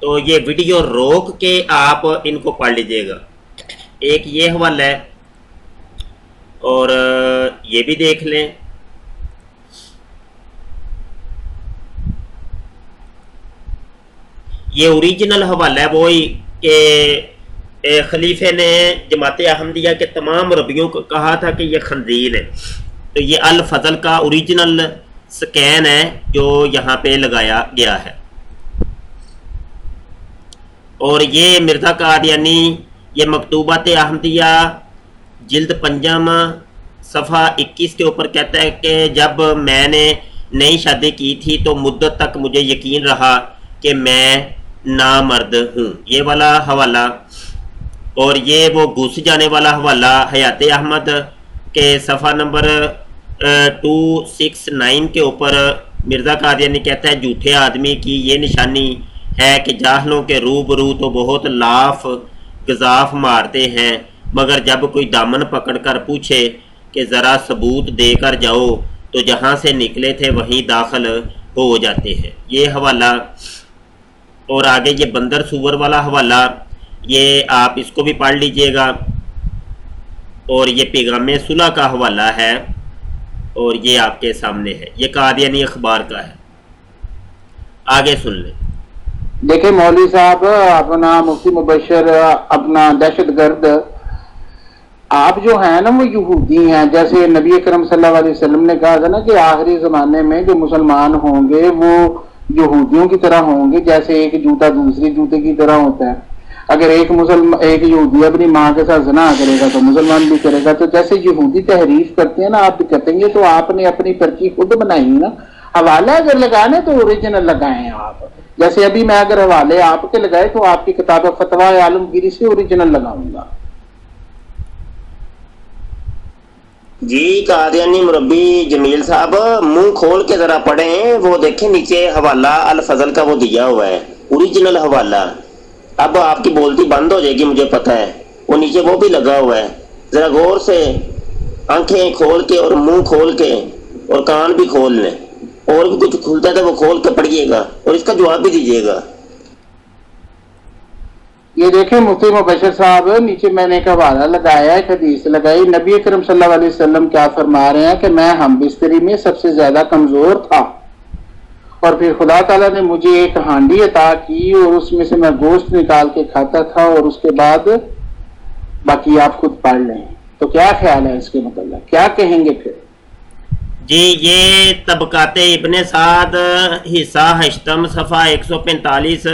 تو یہ ویڈیو روک کے آپ ان کو پڑھ لیجئے گا۔ ایک یہ حوالہ ہے، اور یہ بھی دیکھ لیں۔ یہ اوریجنل حوالہ ہے، وہی کہ خلیفے نے جماعت احمدیہ کے تمام مربیوں کو کہا تھا کہ یہ خنزیر ہے، تو یہ الفضل کا اوریجنل سکین ہے جو یہاں پہ لگایا گیا ہے۔ اور یہ مرزا قادیانی، یہ مکتوبات احمدیہ جلد 5 صفحہ 21 کے اوپر کہتا ہے کہ جب میں نے نئی شادی کی تھی تو مدت تک مجھے یقین رہا کہ میں نامرد ہوں، یہ والا حوالہ۔ اور یہ وہ گھس جانے والا حوالہ حیات احمد کے صفحہ نمبر 269 کے اوپر مرزا قادیانی کہتا ہے جھوٹے آدمی کی یہ نشانی ہے کہ جاہلوں کے روبرو تو بہت لاف گزاف مارتے ہیں، مگر جب کوئی دامن پکڑ کر پوچھے کہ ذرا ثبوت دے کر جاؤ تو جہاں سے نکلے تھے وہیں داخل ہو جاتے ہیں، یہ حوالہ۔ اور آگے یہ بندر سور والا حوالہ، یہ آپ اس کو بھی پڑھ لیجئے گا۔ اور یہ پیغام صلح کا حوالہ ہے، اور یہ آپ کے سامنے ہے، یہ قادیانی اخبار کا ہے، آگے سن لیں۔ دیکھیں مولوی صاحب، اپنا مفتی مبشر، اپنا دہشت گرد، آپ جو ہیں نا وہ یہودی ہیں. جیسے نبی اکرم صلی اللہ علیہ وسلم نے کہا تھا نا کہ آخری زمانے میں جو مسلمان ہوں گے وہ یہودیوں کی طرح ہوں گے، جیسے ایک جوتا دوسری جوتے کی طرح ہوتا ہے. اگر ایک یہودی اپنی ماں کے ساتھ زنا کرے گا تو مسلمان بھی کرے گا. تو جیسے یہودی تحریف کرتے ہیں نا، آپ بھی کریں گے. تو آپ نے اپنی پرچی خود بنائی نا. حوالہ اگر لگانے تو اوریجنل لگائیں آپ. جیسے ابھی میں اگر حوالے آپ کے لگائے تو آپ کی کتاب فتویٰ عالمگیری سے اوریجنل لگاؤں گا. جی قادیانی مربی جمیل صاحب، منہ کھول کے ذرا پڑھیں، وہ دیکھیں نیچے حوالہ الفضل کا وہ دیا ہوا ہے، اوریجنل حوالہ. اب آپ کی بولتی بند ہو جائے گی مجھے پتہ ہے، وہ نیچے وہ بھی لگا ہوا ہے. ذرا غور سے آنکھیں کھول کے اور منہ کھول کے اور کان بھی کھول لیں، اور بھی کچھ کھلتا ہے تو وہ کھول کے پڑھیے گا اور اس کا جواب بھی دیجیے گا. یہ دیکھیں مفتی مبشر صاحب، نیچے میں نے ایک حوالہ لگایا ہے، ایک حدیث لگائی. نبی اکرم صلی اللہ علیہ وسلم کیا فرما رہے ہیں کہ میں ہم بستری میں سب سے زیادہ کمزور تھا، اور پھر خدا تعالیٰ نے مجھے ایک ہانڈی عطا کی اور اس میں سے میں گوشت نکال کے کھاتا تھا، اور اس کے بعد باقی آپ خود پڑھ لیں. تو کیا خیال ہے اس کے متعلق، کیا کہیں گے پھر؟ جی یہ طبقات ابن سعد حصہ ہشتم صفحہ 145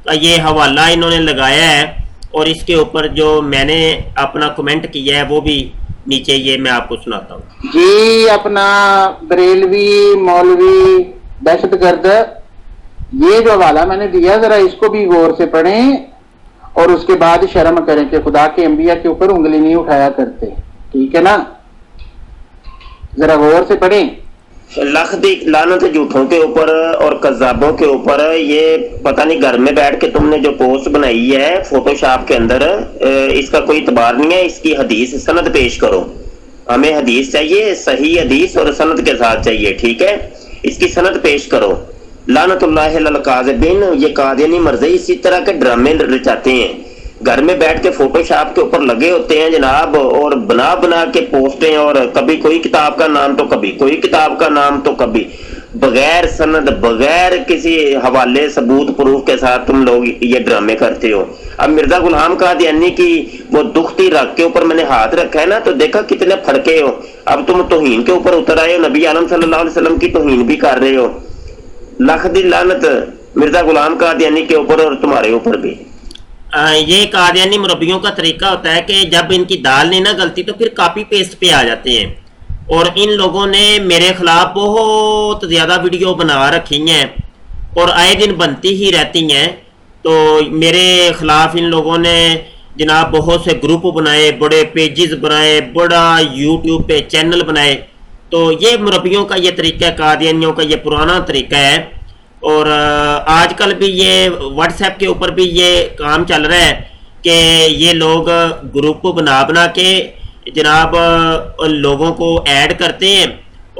کا یہ حوالہ انہوں نے لگایا ہے، اور اس کے اوپر جو میں نے اپنا کمنٹ کیا ہے وہ بھی نیچے یہ میں آپ کو سناتا ہوں. جی اپنا بریلوی مولوی دہشت گرد، یہ جو حوالہ میں نے دیا ذرا اس کو بھی غور سے پڑھیں اور اس کے بعد شرم کریں کہ خدا کے انبیاء کے اوپر انگلی نہیں اٹھایا کرتے. ٹھیک ہے نا؟ ذرا غور سے پڑھیں. لکھ دی لعنت جھوٹوں کے اوپر اور کذابوں کے اوپر. یہ پتہ نہیں گھر میں بیٹھ کے تم نے جو پوسٹ بنائی ہے فوٹو شاپ کے اندر، اس کا کوئی اعتبار نہیں ہے. اس کی حدیث سند پیش کرو. ہمیں حدیث چاہیے، صحیح حدیث اور سند کے ساتھ چاہیے. ٹھیک ہے، اس کی سند پیش کرو. لعنت اللہ علی الکاذبین. یہ قادیانی مرضی اسی طرح کے ڈرامے رچاتے ہیں، گھر میں بیٹھ کے فوٹو شاپ کے اوپر لگے ہوتے ہیں جناب، اور بنا بنا کے پوسٹیں، اور کبھی کوئی کتاب کا نام تو کبھی کوئی کتاب کا نام تو کبھی بغیر سند، بغیر کسی حوالے ثبوت پروف کے ساتھ تم لوگ یہ ڈرامے کرتے ہو. اب مرزا غلام قادیانی کی وہ دکھتی رگ کے اوپر میں نے ہاتھ رکھا ہے نا، تو دیکھا کتنے پھڑکے ہو. اب تم توہین کے اوپر اتر آئے ہو، نبی عالم صلی اللہ علیہ وسلم کی توہین بھی کر رہے ہو. لکھ دی لعنت مرزا غلام قادیانی کے اوپر اور تمہارے اوپر بھی. یہ قادیانی مربیوں کا طریقہ ہوتا ہے کہ جب ان کی دال نہیں نہ گلتی تو پھر کاپی پیسٹ پہ آ جاتے ہیں. اور ان لوگوں نے میرے خلاف بہت زیادہ ویڈیو بنا رکھی ہیں اور آئے دن بنتی ہی رہتی ہیں. تو میرے خلاف ان لوگوں نے جناب بہت سے گروپ بنائے، بڑے پیجز بنائے، بڑا یوٹیوب پہ چینل بنائے. تو یہ مربیوں کا یہ طریقہ ہے، قادیانیوں کا یہ پرانا طریقہ ہے. اور آج کل بھی یہ واٹس ایپ کے اوپر بھی یہ کام چل رہا ہے کہ یہ لوگ گروپ کو بنا کے جناب لوگوں کو ایڈ کرتے ہیں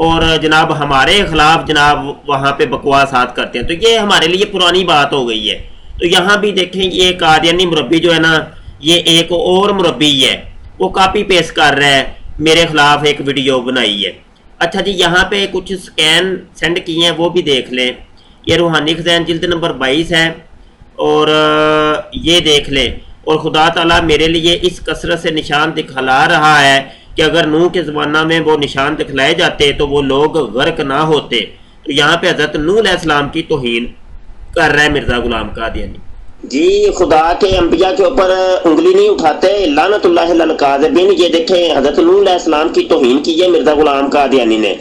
اور جناب ہمارے خلاف جناب وہاں پہ بکواسات کرتے ہیں. تو یہ ہمارے لیے پرانی بات ہو گئی ہے. تو یہاں بھی دیکھیں یہ قادیانی مربی جو ہے نا، یہ ایک اور مربی ہے، وہ کاپی پیسٹ کر رہا ہے، میرے خلاف ایک ویڈیو بنائی ہے. اچھا جی، یہاں پہ کچھ سکین سینڈ کیے ہیں وہ بھی دیکھ لیں. یہ روحانی خزائن جلد نمبر 22 ہے، اور یہ دیکھ لیں. اور خدا تعالیٰ میرے لیے اس کثرت سے نشان دکھلا رہا ہے کہ اگر نوح کے زمانہ میں وہ نشان دکھلائے جاتے تو وہ لوگ غرق نہ ہوتے. تو یہاں پہ حضرت نوح علیہ السلام کی توہین کر رہا ہے مرزا غلام قادیانی. جی خدا کے انبیاء کے اوپر انگلی نہیں اٹھاتے، لعنت اللہ علی الکاذبین. یہ دیکھیں حضرت نوح علیہ السلام کی توہین کی ہے مرزا غلام قادیانی نے.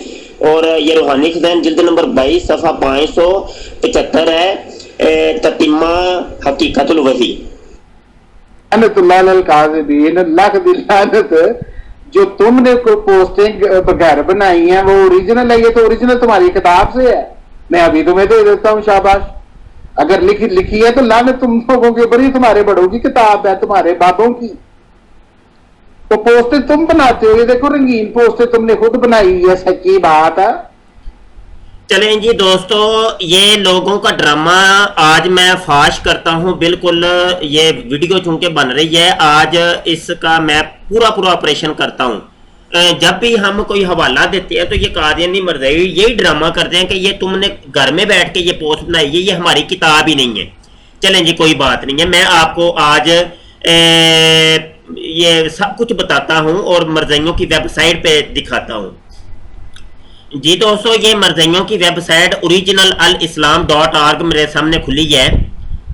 اور یہ روحانی خزائن جلد نمبر 22 صفحہ 575 ہے، تتمہ حقیقت الوحی. لعنت اللہ علی الکاذبین. لکھ دی لعنت. جو تم نے کوئی پوسٹنگ بغیر بنائی ہیں وہ اوریجنل ہے. یہ تو اوریجنل تمہاری کتاب سے ہے. میں ابھی تمہیں دے دیتا ہوں شاباش. اگر لکھی ہے تو لعنت تم لوگوں کے اوپر ہی. تمہارے بڑوں کی کتاب ہے، تمہارے بابوں کی. تو پوسٹیں تم بناتے ہو. یہ دیکھو رنگین پوسٹیں تم نے خود بنائی ہے. سچی بات ہے. چلیں جی دوستو، یہ لوگوں کا ڈرامہ آج میں فاش کرتا ہوں. بالکل یہ ویڈیو چونکہ بن رہی ہے، آج اس کا میں پورا آپریشن کرتا ہوں. جب بھی ہم کوئی حوالہ دیتے ہیں تو یہ قادیانی مرزائی یہی ڈرامہ کرتے ہیں کہ یہ تم نے گھر میں بیٹھ کے یہ پوسٹ بنائی ہے، یہ ہماری کتاب ہی نہیں ہے. چلیں جی کوئی بات نہیں ہے، میں آپ کو آج یہ سب کچھ بتاتا ہوں اور مرزائیوں کی ویب سائٹ پہ دکھاتا ہوں۔ جی دوستو، یہ مرزائیوں کی ویب سائٹ originalalislam.org میرے سامنے کھلی ہے،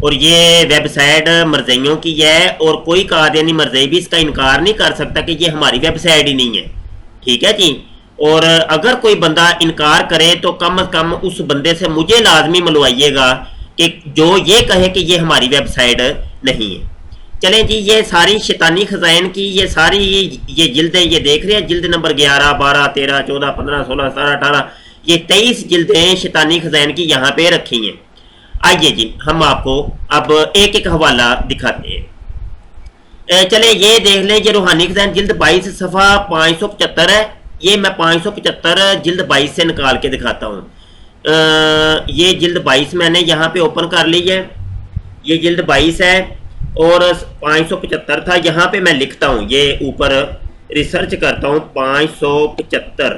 اور یہ ویب سائٹ مرزائیوں کی ہے، اور کوئی قادیانی مرزائی بھی اس کا انکار نہیں کر سکتا کہ یہ ہماری ویب سائٹ ہی نہیں ہے، ٹھیک ہے جی۔ اور اگر کوئی بندہ انکار کرے تو کم از کم اس بندے سے مجھے لازمی ملوائیے گا کہ جو یہ کہے کہ یہ ہماری ویب سائٹ نہیں ہے۔ چلیں جی، یہ ساری شیطانی خزائن کی یہ ساری یہ جلدیں یہ دیکھ رہے ہیں، جلد نمبر 11 12 13 14 15 16 17 18 یہ 23 جلدیں شیطانی خزائن کی یہاں پہ رکھی ہیں۔ آئیے جی ہم آپ کو اب ایک ایک حوالہ دکھاتے ہیں۔ چلیں یہ دیکھ لیں، یہ روحانی خزائن جلد 22 صفحہ 575 ہے، یہ میں 575 جلد 22 سے نکال کے دکھاتا ہوں۔ یہ جلد 22 میں نے یہاں پہ اوپن کر لی ہے، یہ جلد 22 ہے اور 575 تھا، یہاں پہ میں لکھتا ہوں، یہ اوپر ریسرچ کرتا ہوں 575،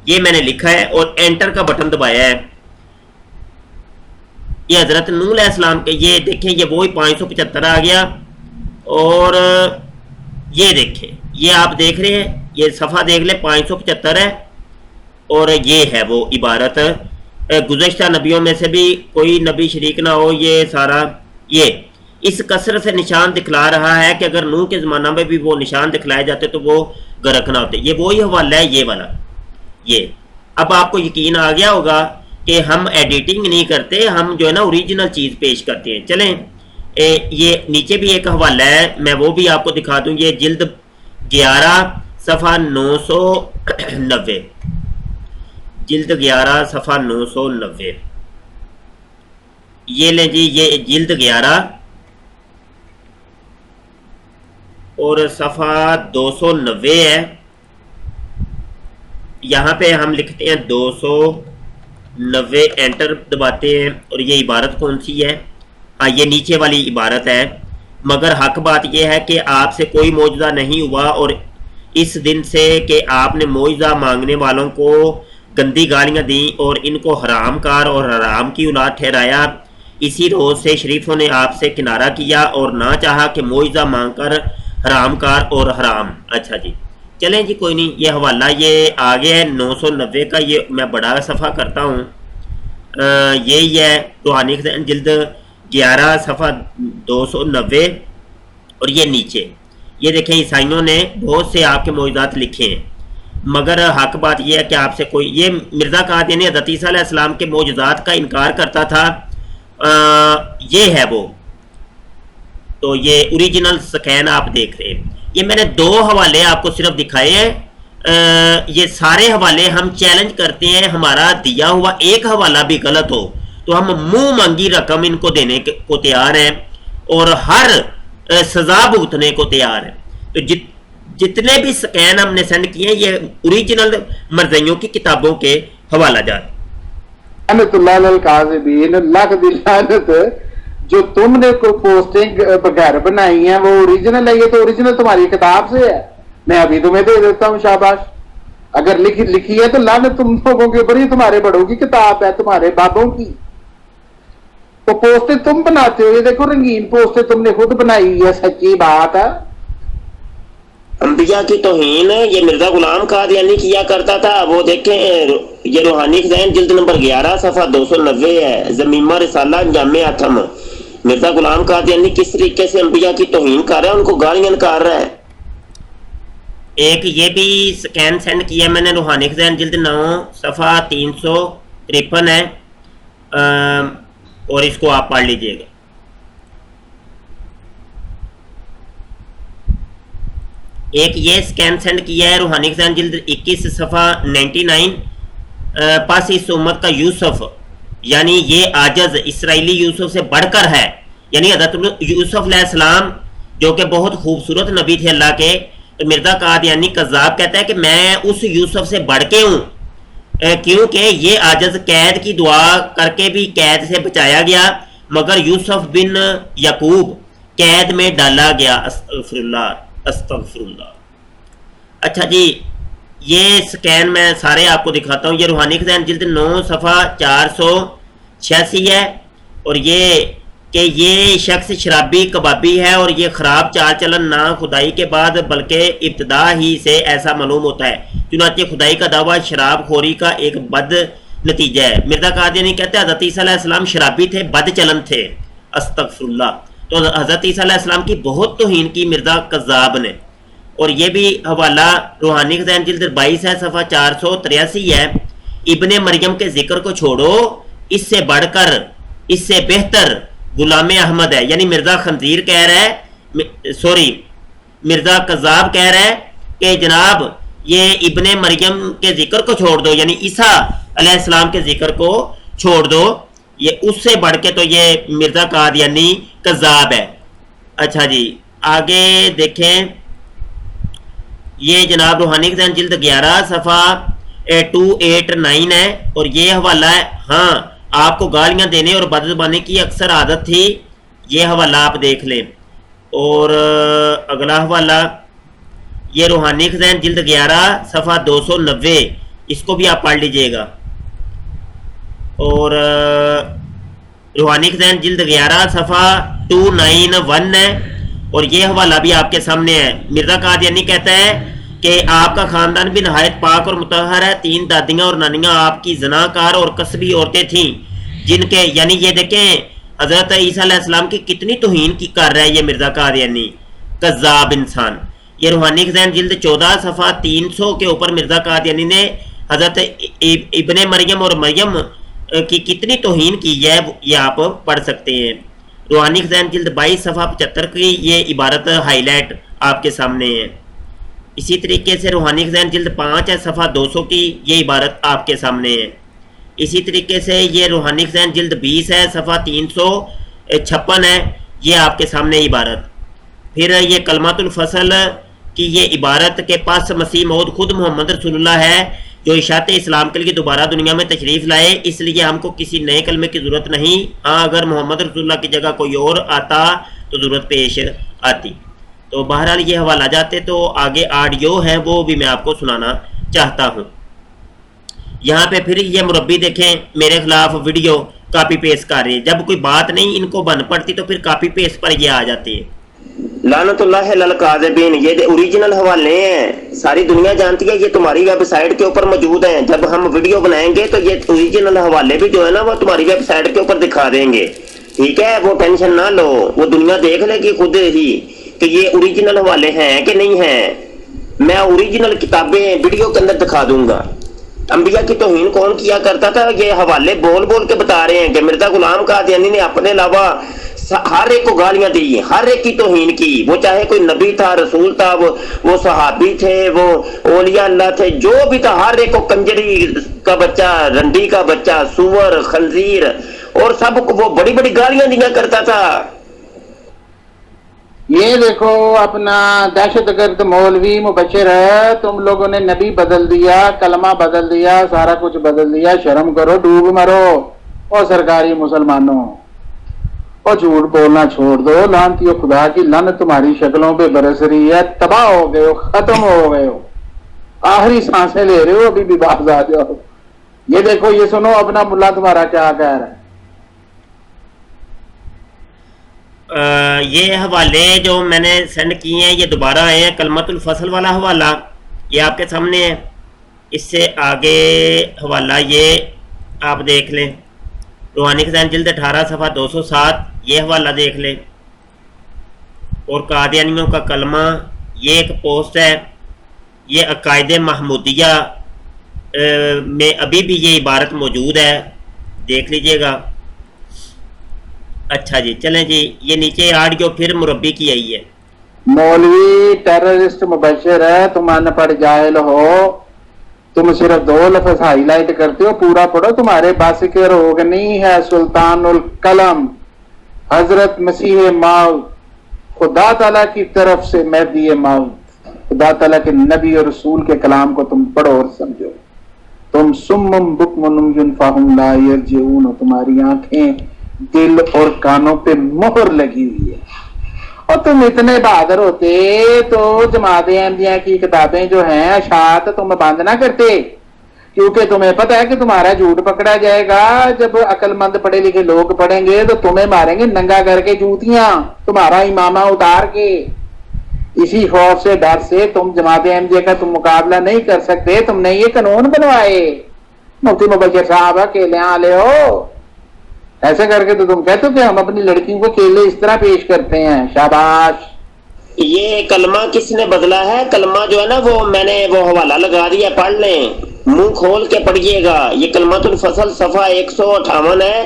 یہ میں نے لکھا ہے اور انٹر کا بٹن دبایا ہے۔ یہ حضرت نوح علیہ السلام کے، یہ دیکھیں یہ وہی 575 آ گیا، اور یہ دیکھیں یہ آپ دیکھ رہے ہیں، یہ صفحہ دیکھ لیں 575 ہے، اور یہ ہے وہ عبارت، گزشتہ نبیوں میں سے بھی کوئی نبی شریک نہ ہو، یہ سارا یہ اس کثرت سے نشان دکھلا رہا ہے کہ اگر نوح کے زمانہ میں بھی وہ نشان دکھلائے جاتے تو وہ غرق نہ ہوتے۔ یہ وہی حوالہ ہے، یہ والا۔ یہ اب آپ کو یقین آ گیا ہوگا کہ ہم ایڈیٹنگ نہیں کرتے، ہم جو ہے نا اوریجنل چیز پیش کرتے ہیں۔ چلیں یہ نیچے بھی ایک حوالہ ہے، میں وہ بھی آپ کو دکھا دوں، یہ جلد 11 صفحہ 990، جلد 11 صفحہ 990، یہ لیں جی، یہ جلد 11 اور صفحہ 290 ہے، یہاں پہ ہم لکھتے ہیں 290، انٹر دباتے ہیں، اور یہ عبارت کون سی ہے؟ ہاں یہ نیچے والی عبارت ہے، مگر حق بات یہ ہے کہ آپ سے کوئی معجزہ نہیں ہوا، اور اس دن سے کہ آپ نے معجزہ مانگنے والوں کو گندی گالیاں دیں اور ان کو حرام کار اور حرام کی اولاد ٹھہرایا، اسی روز سے شریفوں نے آپ سے کنارہ کیا اور نہ چاہا کہ معجزہ مانگ کر حرام کار اور حرام۔ اچھا جی چلیں جی کوئی نہیں، یہ حوالہ یہ آگے ہے 990 کا، یہ میں بڑا صفحہ کرتا ہوں، یہی ہے روحانی خزائن جلد 11 صفحہ 290، اور یہ نیچے یہ دیکھیں عیسائیوں نے بہت سے آپ کے معجزات لکھے ہیں، مگر حق بات یہ ہے کہ آپ سے کوئی، یہ مرزا قادیانی حضرت عیسیٰ علیہ السلام کے معجزات کا انکار کرتا تھا، یہ ہے وہ۔ تو یہ اوریجنل سکین آپ دیکھ رہے ہیں، یہ میں نے 2 حوالے آپ کو صرف دکھائے ہیں، یہ سارے حوالے ہم چیلنج کرتے ہیں، ہمارا دیا ہوا ایک حوالہ بھی غلط ہو تو ہم منہ مانگی رقم ان کو دینے کو تیار ہیں، اور ہر سزا بھگتنے کو تیار ہیں۔ تو جتنے بھی سکین ہم نے سینڈ کیے ہیں یہ اوریجنل مرزائیوں کی کتابوں کے حوالہ جات۔ لعنت اللہ علی الکاذبین، اللہ کی لعنت، جو تم نے کوئی پوسٹنگ بغیر بنائی ہیں وہ اوریجنل ہے، یہ تو اوریجنل تمہاری کتاب سے ہے، میں ابھی تمہیں دے دیتا ہوں شاباش۔ اگر لکھی ہے تو لعنت تم لوگوں کے اوپر، یہ تمہارے بڑوں کی کتاب ہے، تمہارے بابوں کی، تو پوسٹیں تم بناتے ہو، یہ دیکھو رنگین پوسٹیں تم نے خود بنائی ہے، سچی بات ہے۔ انبیاء کی توہین یہ مرزا غلام قادیانی کیا کرتا تھا، وہ دیکھیں یہ روحانی خزائن جلد نمبر 11 صفحہ 290 ہے، زمیمہ رسالہ جامع اتم، مرزا غلام قادیانی کس طریقے سے انبیاء کی توہین کر رہا ہے، ان کو گالیاں نکال رہا ہے۔ ایک یہ بھی سکین سینڈ کیا میں نے، روحانی خزائن جلد 9 صفحہ 353 ہے، اور اس کو آپ پڑھ لیجئے گا۔ ایک یہ سکین سینڈ کیا ہے روحانی خزائن جلد 21 صفحہ 99، پس اس امت کا یوسف، یعنی یہ عاجز اسرائیلی یوسف سے بڑھ کر ہے، یعنی حضرت یوسف علیہ السلام جو کہ بہت خوبصورت نبی تھے اللہ کے، مرزا قادیانی کذاب کہتا ہے کہ میں اس یوسف سے بڑھ کے ہوں، کیونکہ یہ عاجز قید کی دعا کر کے بھی قید سے بچایا گیا، مگر یوسف بن یعقوب قید میں ڈالا گیا، استغفر اللہ استغفر اللہ۔ اچھا جی یہ سکین میں سارے آپ کو دکھاتا ہوں، یہ روحانی خزائن جلد 9 صفحہ 486 ہے، اور یہ کہ یہ شخص شرابی کبابی ہے اور یہ خراب چال چلن نہ خدائی کے بعد بلکہ ابتدا ہی سے ایسا معلوم ہوتا ہے، چنانچہ خدائی کا دعویٰ شراب خوری کا ایک بد نتیجہ ہے۔ مرزا قادیانی کہتے ہیں حضرت عیسیٰ علیہ السلام شرابی تھے، بد چلن تھے، استغفر اللہ۔ تو حضرت عیسیٰ علیہ السلام کی بہت توہین کی مرزا کذاب نے، اور یہ بھی حوالہ روحانی خزائن جلد 22 ہے، صفحہ 483 ہے۔ ابن مریم کے ذکر کو چھوڑو، اس سے بڑھ کر، اس سے بہتر غلام احمد ہے، یعنی مرزا خنزیر کہہ رہا ہے، سوری مرزا کذاب کہہ رہا ہے کہ جناب یہ ابن مریم کے ذکر کو چھوڑ دو، یعنی عیسیٰ علیہ السلام کے ذکر کو چھوڑ دو، یہ اس سے بڑھ کے تو یہ مرزا قادیانی کذاب ہے۔ اچھا جی آگے دیکھیں، یہ جناب روحانی خزائن جلد 11 صفحہ 289 ہے، اور یہ حوالہ ہے۔ ہاں آپ کو گالیاں دینے اور بد زبانی کی اکثر عادت تھی، یہ حوالہ آپ دیکھ لیں۔ اور اگلا حوالہ یہ روحانی خزائن جلد 11 صفحہ 290، اس کو بھی آپ پڑھ لیجئے گا۔ اور روحانی خزائن جلد 11 صفحہ 291 ہے، اور یہ حوالہ بھی آپ کے سامنے ہے۔ مرزا قادیانی کہتا ہے کہ آپ کا خاندان بھی نہایت پاک اور مطہر ہے، 3 دادیاں اور نانیاں آپ کی زناکار اور کسبی عورتیں تھیں، جن کے، یعنی یہ دیکھیں حضرت عیسیٰ علیہ السلام کی کتنی توہین کی کر رہا ہے یہ مرزا قادیانی، کذاب انسان۔ یہ روحانی خزائن جلد 14 صفحہ 300 کے اوپر مرزا قادیانی نے حضرت ابن مریم اور مریم کی کتنی توہین کی ہے، یہ آپ پڑھ سکتے ہیں۔ روحانی خزائن جلد 22 صفحہ 75 کی یہ عبارت ہائی لائٹ آپ کے سامنے ہے۔ اسی طریقے سے روحانی خزائن جلد 5 ہے، صفحہ 200 کی یہ عبارت آپ کے سامنے ہے۔ اسی طریقے سے یہ روحانی خزائن جلد 20 ہے، صفحہ 356 ہے، یہ آپ کے سامنے عبارت۔ پھر یہ کلمات الفصل کی یہ عبارت کے پاس مسیح موعود خود محمد رسول اللہ ہے، جو اشاعت اسلام کے لیے دوبارہ دنیا میں تشریف لائے، اس لیے ہم کو کسی نئے کلمے کی ضرورت نہیں۔ ہاں اگر محمد رسول اللہ کی جگہ کوئی اور آتا تو ضرورت پیش آتی۔ تو بہرحال یہ حوالہ جاتے تو آگے آڈیو ہے وہ بھی میں آپ کو سنانا چاہتا ہوں۔ یہاں پہ پھر یہ مربی دیکھیں میرے خلاف ویڈیو کاپی پیسٹ کر رہے ہیں، جب کوئی بات نہیں ان کو بن پڑتی تو پھر کاپی پیسٹ پر یہ آ جاتے ہیں۔ لعنت اللہ علی الکاذبین، یہ اوریجنل حوالے ہیں، ساری دنیا جانتی ہے، یہ تمہاری ویب سائٹ کے اوپر موجود ہیں۔ جب ہم ویڈیو بنائیں گے تو یہ اوریجنل حوالے بھی جو ہے نا وہ تمہاری ویب سائٹ کے اوپر دکھا دیں گے، ٹھیک ہے؟ وہ ٹینشن نہ لو، وہ دنیا دیکھ لے گی خود ہی کہ یہ اوریجنل حوالے ہیں کہ نہیں ہیں۔ میں اوریجنل کتابیں ویڈیو کے اندر دکھا دوں گا۔ انبیاء کی توہین کون کیا کرتا تھا، یہ حوالے بول بول کے بتا رہے ہیں کہ مرزا غلام قادیانی نے اپنے علاوہ ہر ایک کو گالیاں دی، ہر ایک کی توہین کی، وہ چاہے کوئی نبی تھا، رسول تھا، وہ صحابی تھے، وہ اولیاء اللہ تھے، جو بھی تھا، ہر ایک کو کنجری کا بچہ، رنڈی کا بچہ، سور، خنزیر، اور سب کو وہ بڑی بڑی گالیاں دیا کرتا تھا۔ یہ دیکھو اپنا دہشت گرد مولوی مبشر ہے، تم لوگوں نے نبی بدل دیا، کلمہ بدل دیا، سارا کچھ بدل دیا، شرم کرو، ڈوب مرو۔ اور سرکاری مسلمانوں، اور جھوٹ بولنا چھوڑ دو، لعنتیو خدا کی لعنت تمہاری شکلوں پہ برس رہی ہے، تباہ ہو گئے ہو، ختم ہو گئے ہو، آخری سانسیں لے رہے ہو، ابھی بھی باز آ جاؤ۔ یہ دیکھو، یہ سنو اپنا ملا تمہارا کیا کہہ رہا ہے۔ یہ حوالے جو میں نے سینڈ کیے ہیں یہ دوبارہ آئے ہیں، کلمت الفصل والا حوالہ یہ آپ کے سامنے ہے، اس سے آگے حوالہ یہ آپ دیکھ لیں، روحانی خزائن جلد 18 صفحہ 207 یہ حوالہ دیکھ لیں۔ اور قادیانیوں کا کلمہ یہ ایک پوسٹ ہے، یہ عقائد محمودیہ میں ابھی بھی یہ عبارت موجود ہے، دیکھ لیجئے گا۔ اچھا جی چلیں جی، یہ نیچے آڈیو پھر مربی کی آئی ہے۔ مولوی ٹیررسٹ مبشر ہے، تم ان پڑھ جاہل ہو، تم صرف 2 لفظ ہائی لائٹ کرتے ہو، پورا پڑھو، تمہارے باس کے روگ نہیں ہے۔ سلطان القلم حضرت مسیح موعود، خدا تعالیٰ کی طرف سے مہدی موعود، خدا تعالیٰ کے نبی اور رسول کے کلام کو تم پڑھو اور سمجھو۔ تم سمم بکم عمي فهم لا يرجعون، تمہاری آنکھیں، دل اور کانوں پہ مہر لگی ہوئی ہے۔ اور تم اتنے بہادر ہوتے تو جماعت احمدیہ کی کتابیں جو ہیں اشاعت تم بند نہ کرتے کیونکہ تمہیں پتہ ہے کہ تمہارا جھوٹ پکڑا جائے گا. جب عقل مند پڑھے لکھے لوگ پڑھیں گے تو تمہیں ماریں گے ننگا کر کے جوتیاں, تمہارا امامہ اتار کے. اسی خوف سے ڈر سے تم جماعت احمدیہ کا تم مقابلہ نہیں کر سکتے. تم نے یہ قانون بنوائے. مفتی مبشر صاحب کیلے آلے ہو, ایسے کر کے تو تم کہتے ہو کہ ہم اپنی لڑکیوں کو کیلے اس طرح پیش کرتے ہیں. شاباش. یہ کلمہ کس نے بدلا ہے؟ کلمہ جو ہے نا وہ میں نے وہ حوالہ لگا دیا, پڑھ لیں, منہ کھول کے پڑھیے گا. یہ کلمۃ الفصل صفحہ 158 ہے.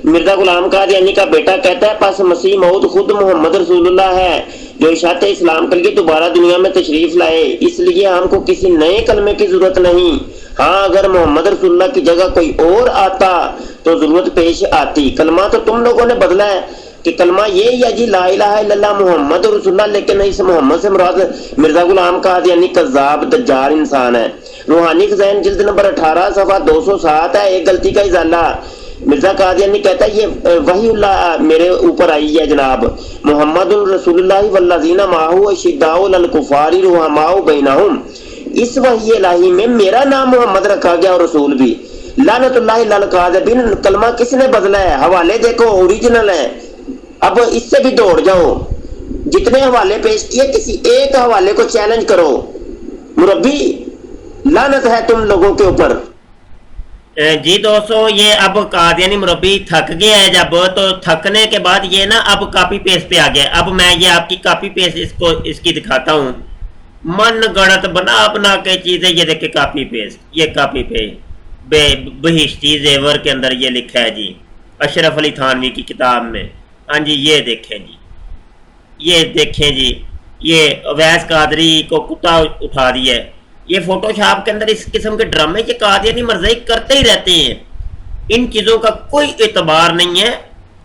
مرزا غلام قادیانی کا بیٹا کہتا ہے پس مسیح موعود خود محمد رسول اللہ ہے جو اشاعت اسلام کے لیے دوبارہ دنیا میں تشریف لائے, اس لیے ہم کو کسی نئے کلمے کی ضرورت نہیں. ہاں اگر محمد رسول اللہ کی جگہ کوئی اور آتا تو ضرورت پیش آتی. کلمہ تو تم لوگوں نے بدلا ہے کہ کلمہ یہ یا جی لا الہ الا اللہ محمد رسول اللہ, لیکن اس محمد سے مراد مرزا غلام قادیانی کذاب دجال انسان ہے. روحانی خزائن جلد نمبر 18 صفحہ 207 ہے. ایک غلطی کا ازالہ. مرزا قادیانی کہتا ہے یہ وحی اللہ میرے اوپر آئی ہے جناب. محمد رسول اللہ والذین معہ اشداء علی الکفار رحماء بینہم, اس وحی الہی میں میرا نام محمد رکھا گیا اور رسول بھی. لعنت اللہ علی الکاذبین. کلمہ کس نے بدلا ہے؟ حوالے دیکھو اوریجنل ہے. اب اس سے بھی دوڑ جاؤ, جتنے حوالے پیش کیے کسی ایک حوالے کو چیلنج کرو. مربی لعنت ہے تم لوگوں کے اوپر. جی دوستو, یہ اب قادیانی مربی تھک گیا ہے جب, تو تھکنے کے بعد یہ نا اب کاپی پیسٹ پہ آ گیا. اب میں یہ آپ کی کاپی پیسٹ اس کی دکھاتا ہوں. من گڑت بنا کے چیزیں, یہ دیکھیں کاپی پیسٹ, یہ کاپی پیسٹ بہشتی زیور کے اندر یہ لکھا ہے جی, اشرف علی تھانوی کی کتاب میں. ہاں جی یہ دیکھیں جی, یہ دیکھیں جی, یہ اویس قادری کو کتا اٹھا دیا ہے. یہ فوٹو شاپ کے اندر اس قسم کے ڈرامے یہ قادیانی مرزائی کرتے ہی رہتے ہیں. ان چیزوں کا کوئی اعتبار نہیں ہے,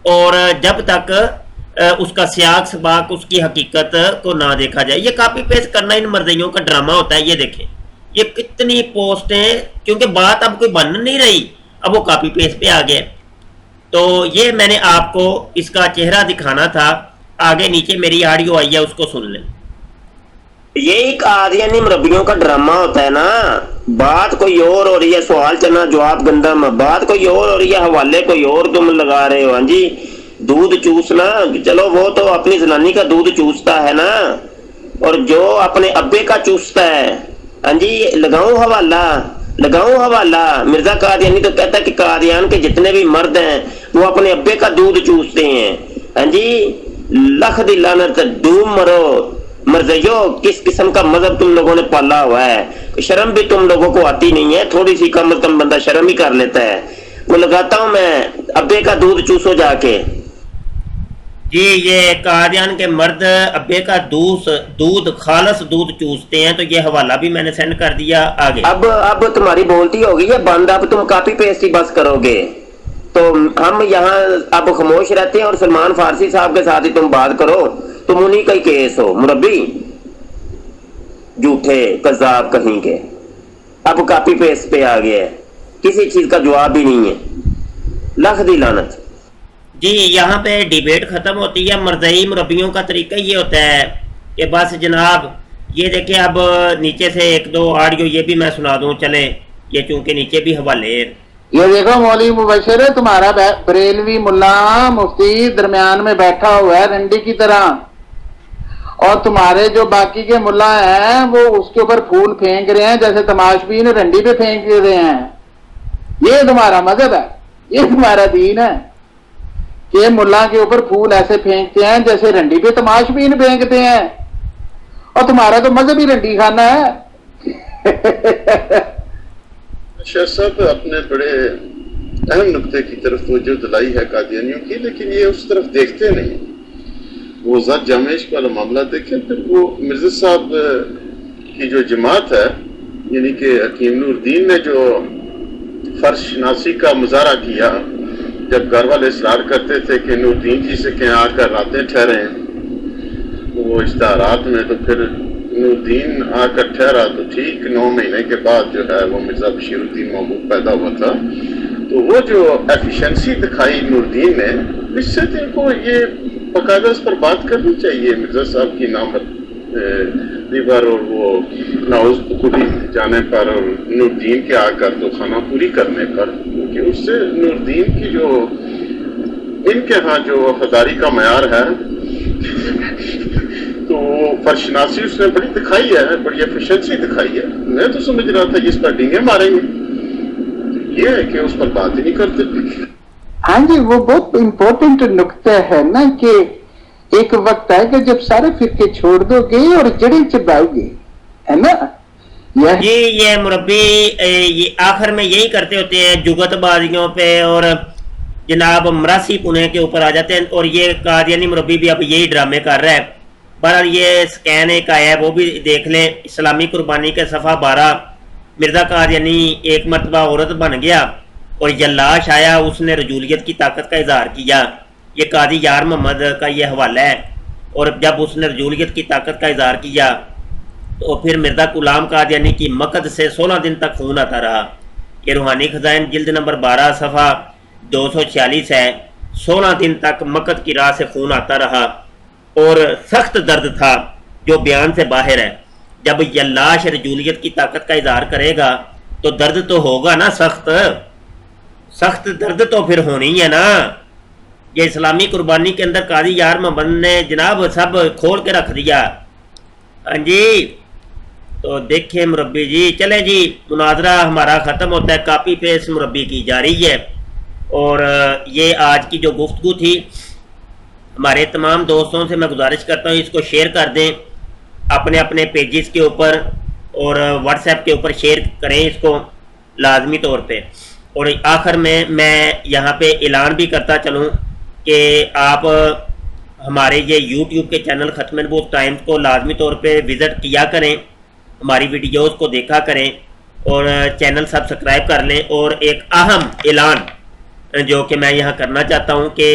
اور جب تک اس کا سیاق سباق اس کی حقیقت کو نہ دیکھا جائے. یہ کاپی پیسٹ کرنا ان مرزائیوں کا ڈرامہ ہوتا ہے. یہ دیکھیں یہ کتنی پوسٹیں, کیونکہ بات اب کوئی بن نہیں رہی, اب وہ کاپی پیسٹ پہ آ گئے. تو یہ میں نے آپ کو اس کا چہرہ دکھانا تھا. آگے نیچے میری آڈیو آئی ہے, اس کو سن لیں. یہ ایک قادیانی مربیوں کا ڈرامہ ہوتا ہے نا. بات کوئی اور ہو رہی ہے, سوال چنا جواب گندم. بات کوئی اور ہو رہی ہے, حوالے کوئی اور تم لگا رہے ہو. ہاں جی دودھ چوسنا, چلو وہ تو اپنی زنانی کا دودھ چوستا ہے نا, اور جو اپنے ابے کا چوستا ہے. ہاں جی لگاؤں حوالہ. مرزا قادیانی تو کہتا ہے کہ قادیان کے جتنے بھی مرد ہیں وہ اپنے ابے کا دودھ چوستے ہیں. ہاں جی لکھ دی لعنت, ڈوم مرو مرزیو. کس قسم کا مذہب تم لوگوں نے پالا ہوا ہے, شرم بھی تم لوگوں کو آتی نہیں ہے. تھوڑی سی کم از کم بندہ شرم ہی کر لیتا ہے. وہ لگاتا ہوں میں ابے کا دودھ چوسو جا کے. جی یہ قادیان کے مرد ابے کا دودھ خالص دودھ چوستے ہیں. تو یہ حوالہ بھی میں نے سینڈ کر دیا. آگے اب تمہاری بولتی ہوگی ہے بند, اب تم کاپی پیسٹ ہی بس کرو گے. تو ہم یہاں اب خاموش رہتے ہیں اور سلمان فارسی صاحب کے ساتھ ہی تم بات کرو. تم انہی کا ہی کیس ہو مربی, جھوٹے کذاب کہیں کے. اب کاپی پیسٹ پہ آ گیا ہے, کسی چیز کا جواب بھی نہیں ہے. لکھ دی لعنت. جی یہاں پہ ڈیبیٹ ختم ہوتی ہے. مرزائی مربیوں کا طریقہ یہ ہوتا ہے کہ بس جناب یہ دیکھیں, اب نیچے سے ایک دو آڈیو یہ بھی میں سنا دوں. چلیں یہ چونکہ نیچے بھی حوالے. یہ دیکھو مولوی مبشر, تمہارا بریلوی ملا مفتی درمیان میں بیٹھا ہوا ہے رنڈی کی طرح, اور تمہارے جو باقی کے ملا ہیں وہ اس کے اوپر پھول پھینک رہے ہیں جیسے تماشبین رنڈی پہ پھینک رہے ہیں. یہ تمہارا مذہب ہے, یہ تمہارا دین ہے کہ ملا کے اوپر پھول ایسے پھینکتے ہیں جیسے رنڈی پہ تماشبین پھینکتے ہیں, اور تمہارا تو مذہب ہی رنڈی خانہ ہے. شاہ صاحب اپنے بڑے اہم نقطے کی طرف توجہ دلائی ہے قادیانیوں کی, لیکن یہ اس طرف دیکھتے نہیں. وہ ذات جامع عشق والا معاملہ دیکھیں. پھر وہ مرزا صاحب کی جو جماعت ہے, یعنی کہ حکیم نور الدین نے جو فرش شناسی کا مظاہرہ کیا جب گھر والے اصرار کرتے تھے کہ نور الدین جی سے کہیں آ کر راتیں ٹھہریں وہ اشتہارات میں, تو پھر نور الدین آ کر ٹھہرا تو ٹھیک 9 مہینے کے بعد جو ہے وہ مرزا بشیر الدین محمود پیدا ہوا تھا. تو وہ جو ایفیشنسی دکھائی نور الدین نے, اس سے ان کو یہ باقاعدہ اس پر بات کرنی چاہیے. مرزا صاحب کی لیور اور وہ ناؤز خودی جانے پر اور نوردین کے آ کر تو خانہ پوری کرنے پر، کیونکہ اس سے نوردین کی جو ان کے ہاں جو وفاداری کا معیار ہے تو فرشناسی اس نے بڑی دکھائی ہے، بڑی ایفیشنسی دکھائی ہے. میں تو سمجھ رہا تھا اس پر ڈینگے ماریں گے، یہ ہے کہ اس پر بات ہی نہیں کرتے. ہاں جی، وہ بہت امپورٹنٹ نقطہ ہے نا کہ ایک وقت آئے گا جب سارے فرقے چھوڑ دو گے اور جڑیں چباؤ گے، ہے نا. جی یہ مربی یہ آخر میں یہی کرتے ہوتے ہیں، جگت بازیوں پہ اور جناب مراسی پونے کے اوپر آ جاتے ہیں، اور یہ قادیانی مربی بھی اب یہی ڈرامے کر رہا ہے. بہرحال یہ سکین ایک آیا ہے، وہ بھی دیکھ لیں، اسلامی قربانی کے صفحہ 12. مرزا قادیانی ایک مرتبہ عورت بن گیا اور یلاش آیا، اس نے رجولیت کی طاقت کا اظہار کیا. یہ قاضی یار محمد کا یہ حوالہ ہے. اور جب اس نے رجولیت کی طاقت کا اظہار کیا تو پھر مرزا غلام قادیانی کی مقد سے 16 دن تک خون آتا رہا. یہ روحانی خزائن جلد نمبر 12 صفحہ 246 ہے. 16 دن تک مقد کی راہ سے خون آتا رہا اور سخت درد تھا جو بیان سے باہر ہے. جب یلاش رجولیت کی طاقت کا اظہار کرے گا تو درد تو ہوگا نا، سخت درد تو پھر ہونی ہے نا. یہ اسلامی قربانی کے اندر قاضی یار محمد نے جناب سب کھول کے رکھ دیا. ہاں جی تو دیکھیں مربی جی، چلے جی مناظرہ ہمارا ختم ہوتا ہے، کاپی پیسٹ مربی کی جاری ہے. اور یہ آج کی جو گفتگو تھی، ہمارے تمام دوستوں سے میں گزارش کرتا ہوں اس کو شیئر کر دیں اپنے اپنے پیجز کے اوپر اور واٹس ایپ کے اوپر شیئر کریں اس کو لازمی طور پہ. اور آخر میں یہاں پہ اعلان بھی کرتا چلوں کہ آپ ہمارے یہ یوٹیوب کے چینل ختم نبوت ٹائمز کو لازمی طور پہ وزٹ کیا کریں، ہماری ویڈیوز کو دیکھا کریں اور چینل سبسکرائب کر لیں. اور ایک اہم اعلان جو کہ میں یہاں کرنا چاہتا ہوں کہ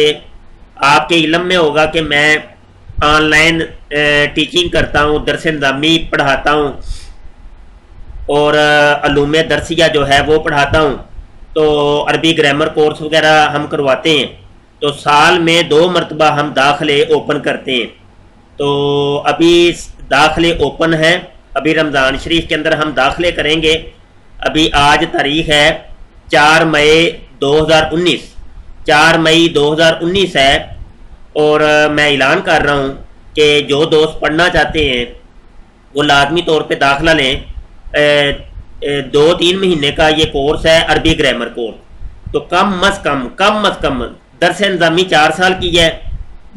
آپ کے علم میں ہوگا کہ میں آن لائن ٹیچنگ کرتا ہوں، درس نظامی پڑھاتا ہوں اور علوم درسیہ جو ہے وہ پڑھاتا ہوں. تو عربی گرامر کورس وغیرہ ہم کرواتے ہیں. تو سال میں 2 مرتبہ ہم داخلے اوپن کرتے ہیں. تو ابھی داخلے اوپن ہیں، ابھی رمضان شریف کے اندر ہم داخلے کریں گے. ابھی آج تاریخ ہے 4 مئی 2019، 4 مئی 2019 ہے. اور میں اعلان کر رہا ہوں کہ جو دوست پڑھنا چاہتے ہیں وہ لازمی طور پہ داخلہ لیں. 2-3 مہینے کا یہ کورس ہے، عربی گرامر کورس. تو کم از کم درس نظامی 4 سال کی ہے،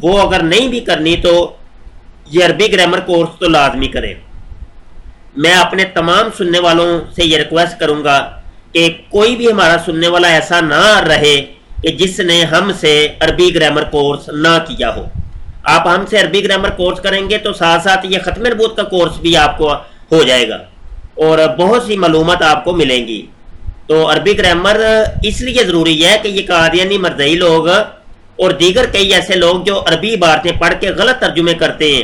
وہ اگر نہیں بھی کرنی تو یہ عربی گرامر کورس تو لازمی کریں. میں اپنے تمام سننے والوں سے یہ ریکویسٹ کروں گا کہ کوئی بھی ہمارا سننے والا ایسا نہ رہے کہ جس نے ہم سے عربی گرامر کورس نہ کیا ہو. آپ ہم سے عربی گرامر کورس کریں گے تو ساتھ ساتھ یہ ختم نبوت کا کورس بھی آپ کو ہو جائے گا اور بہت سی معلومات آپ کو ملیں گی. تو عربی گرامر اس لیے ضروری ہے کہ یہ قادیانی مرزئی لوگ اور دیگر کئی ایسے لوگ جو عربی عبارتیں پڑھ کے غلط ترجمے کرتے ہیں،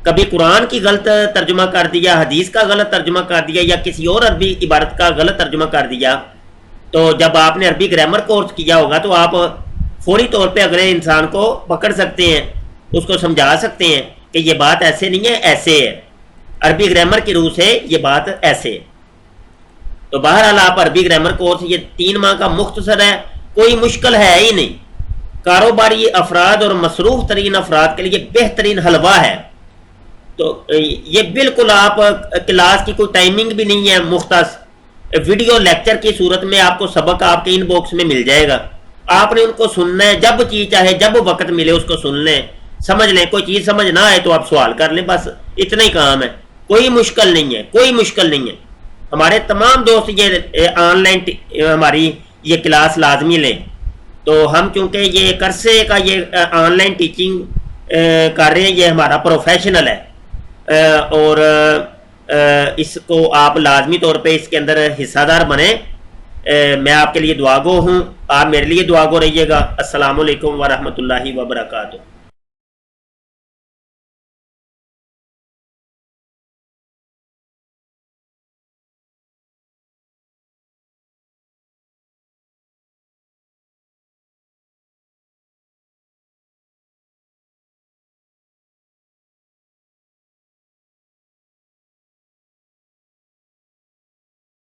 کبھی قرآن کی غلط ترجمہ کر دیا، حدیث کا غلط ترجمہ کر دیا یا کسی اور عربی عبارت کا غلط ترجمہ کر دیا. تو جب آپ نے عربی گرامر کورس کیا ہوگا تو آپ فوری طور پہ اگلے انسان کو پکڑ سکتے ہیں، اس کو سمجھا سکتے ہیں کہ یہ بات ایسے نہیں ہے، ایسے ہے، عربی گرامر کی روح سے یہ بات ایسے ہے. تو بہرحال آپ عربی گرامر کورس یہ 3 ماہ کا مختصر ہے، کوئی مشکل ہے ہی نہیں. کاروباری افراد اور مصروف ترین افراد کے لیے بہترین حلوہ ہے. تو یہ بالکل آپ کلاس کی کوئی ٹائمنگ بھی نہیں ہے، مختص ویڈیو لیکچر کی صورت میں آپ کو سبق آپ کے ان باکس میں مل جائے گا. آپ نے ان کو سننا ہے، جب چیز چاہے جب وقت ملے اس کو سن لیں، سمجھ لیں. کوئی چیز سمجھ نہ آئے تو آپ سوال کر لیں، بس اتنا ہی کام ہے. کوئی مشکل نہیں ہے، کوئی مشکل نہیں ہے. ہمارے تمام دوست یہ آن لائن ہماری یہ کلاس لازمی لیں. تو ہم چونکہ یہ کرسے کا یہ آن لائن ٹیچنگ کر رہے ہیں، یہ ہمارا پروفیشنل ہے اور اس کو آپ لازمی طور پہ اس کے اندر حصہ دار بنیں. میں آپ کے لیے دعا گو ہوں، آپ میرے لیے دعا گو رہیے گا. السلام علیکم ورحمۃ اللہ وبرکاتہ.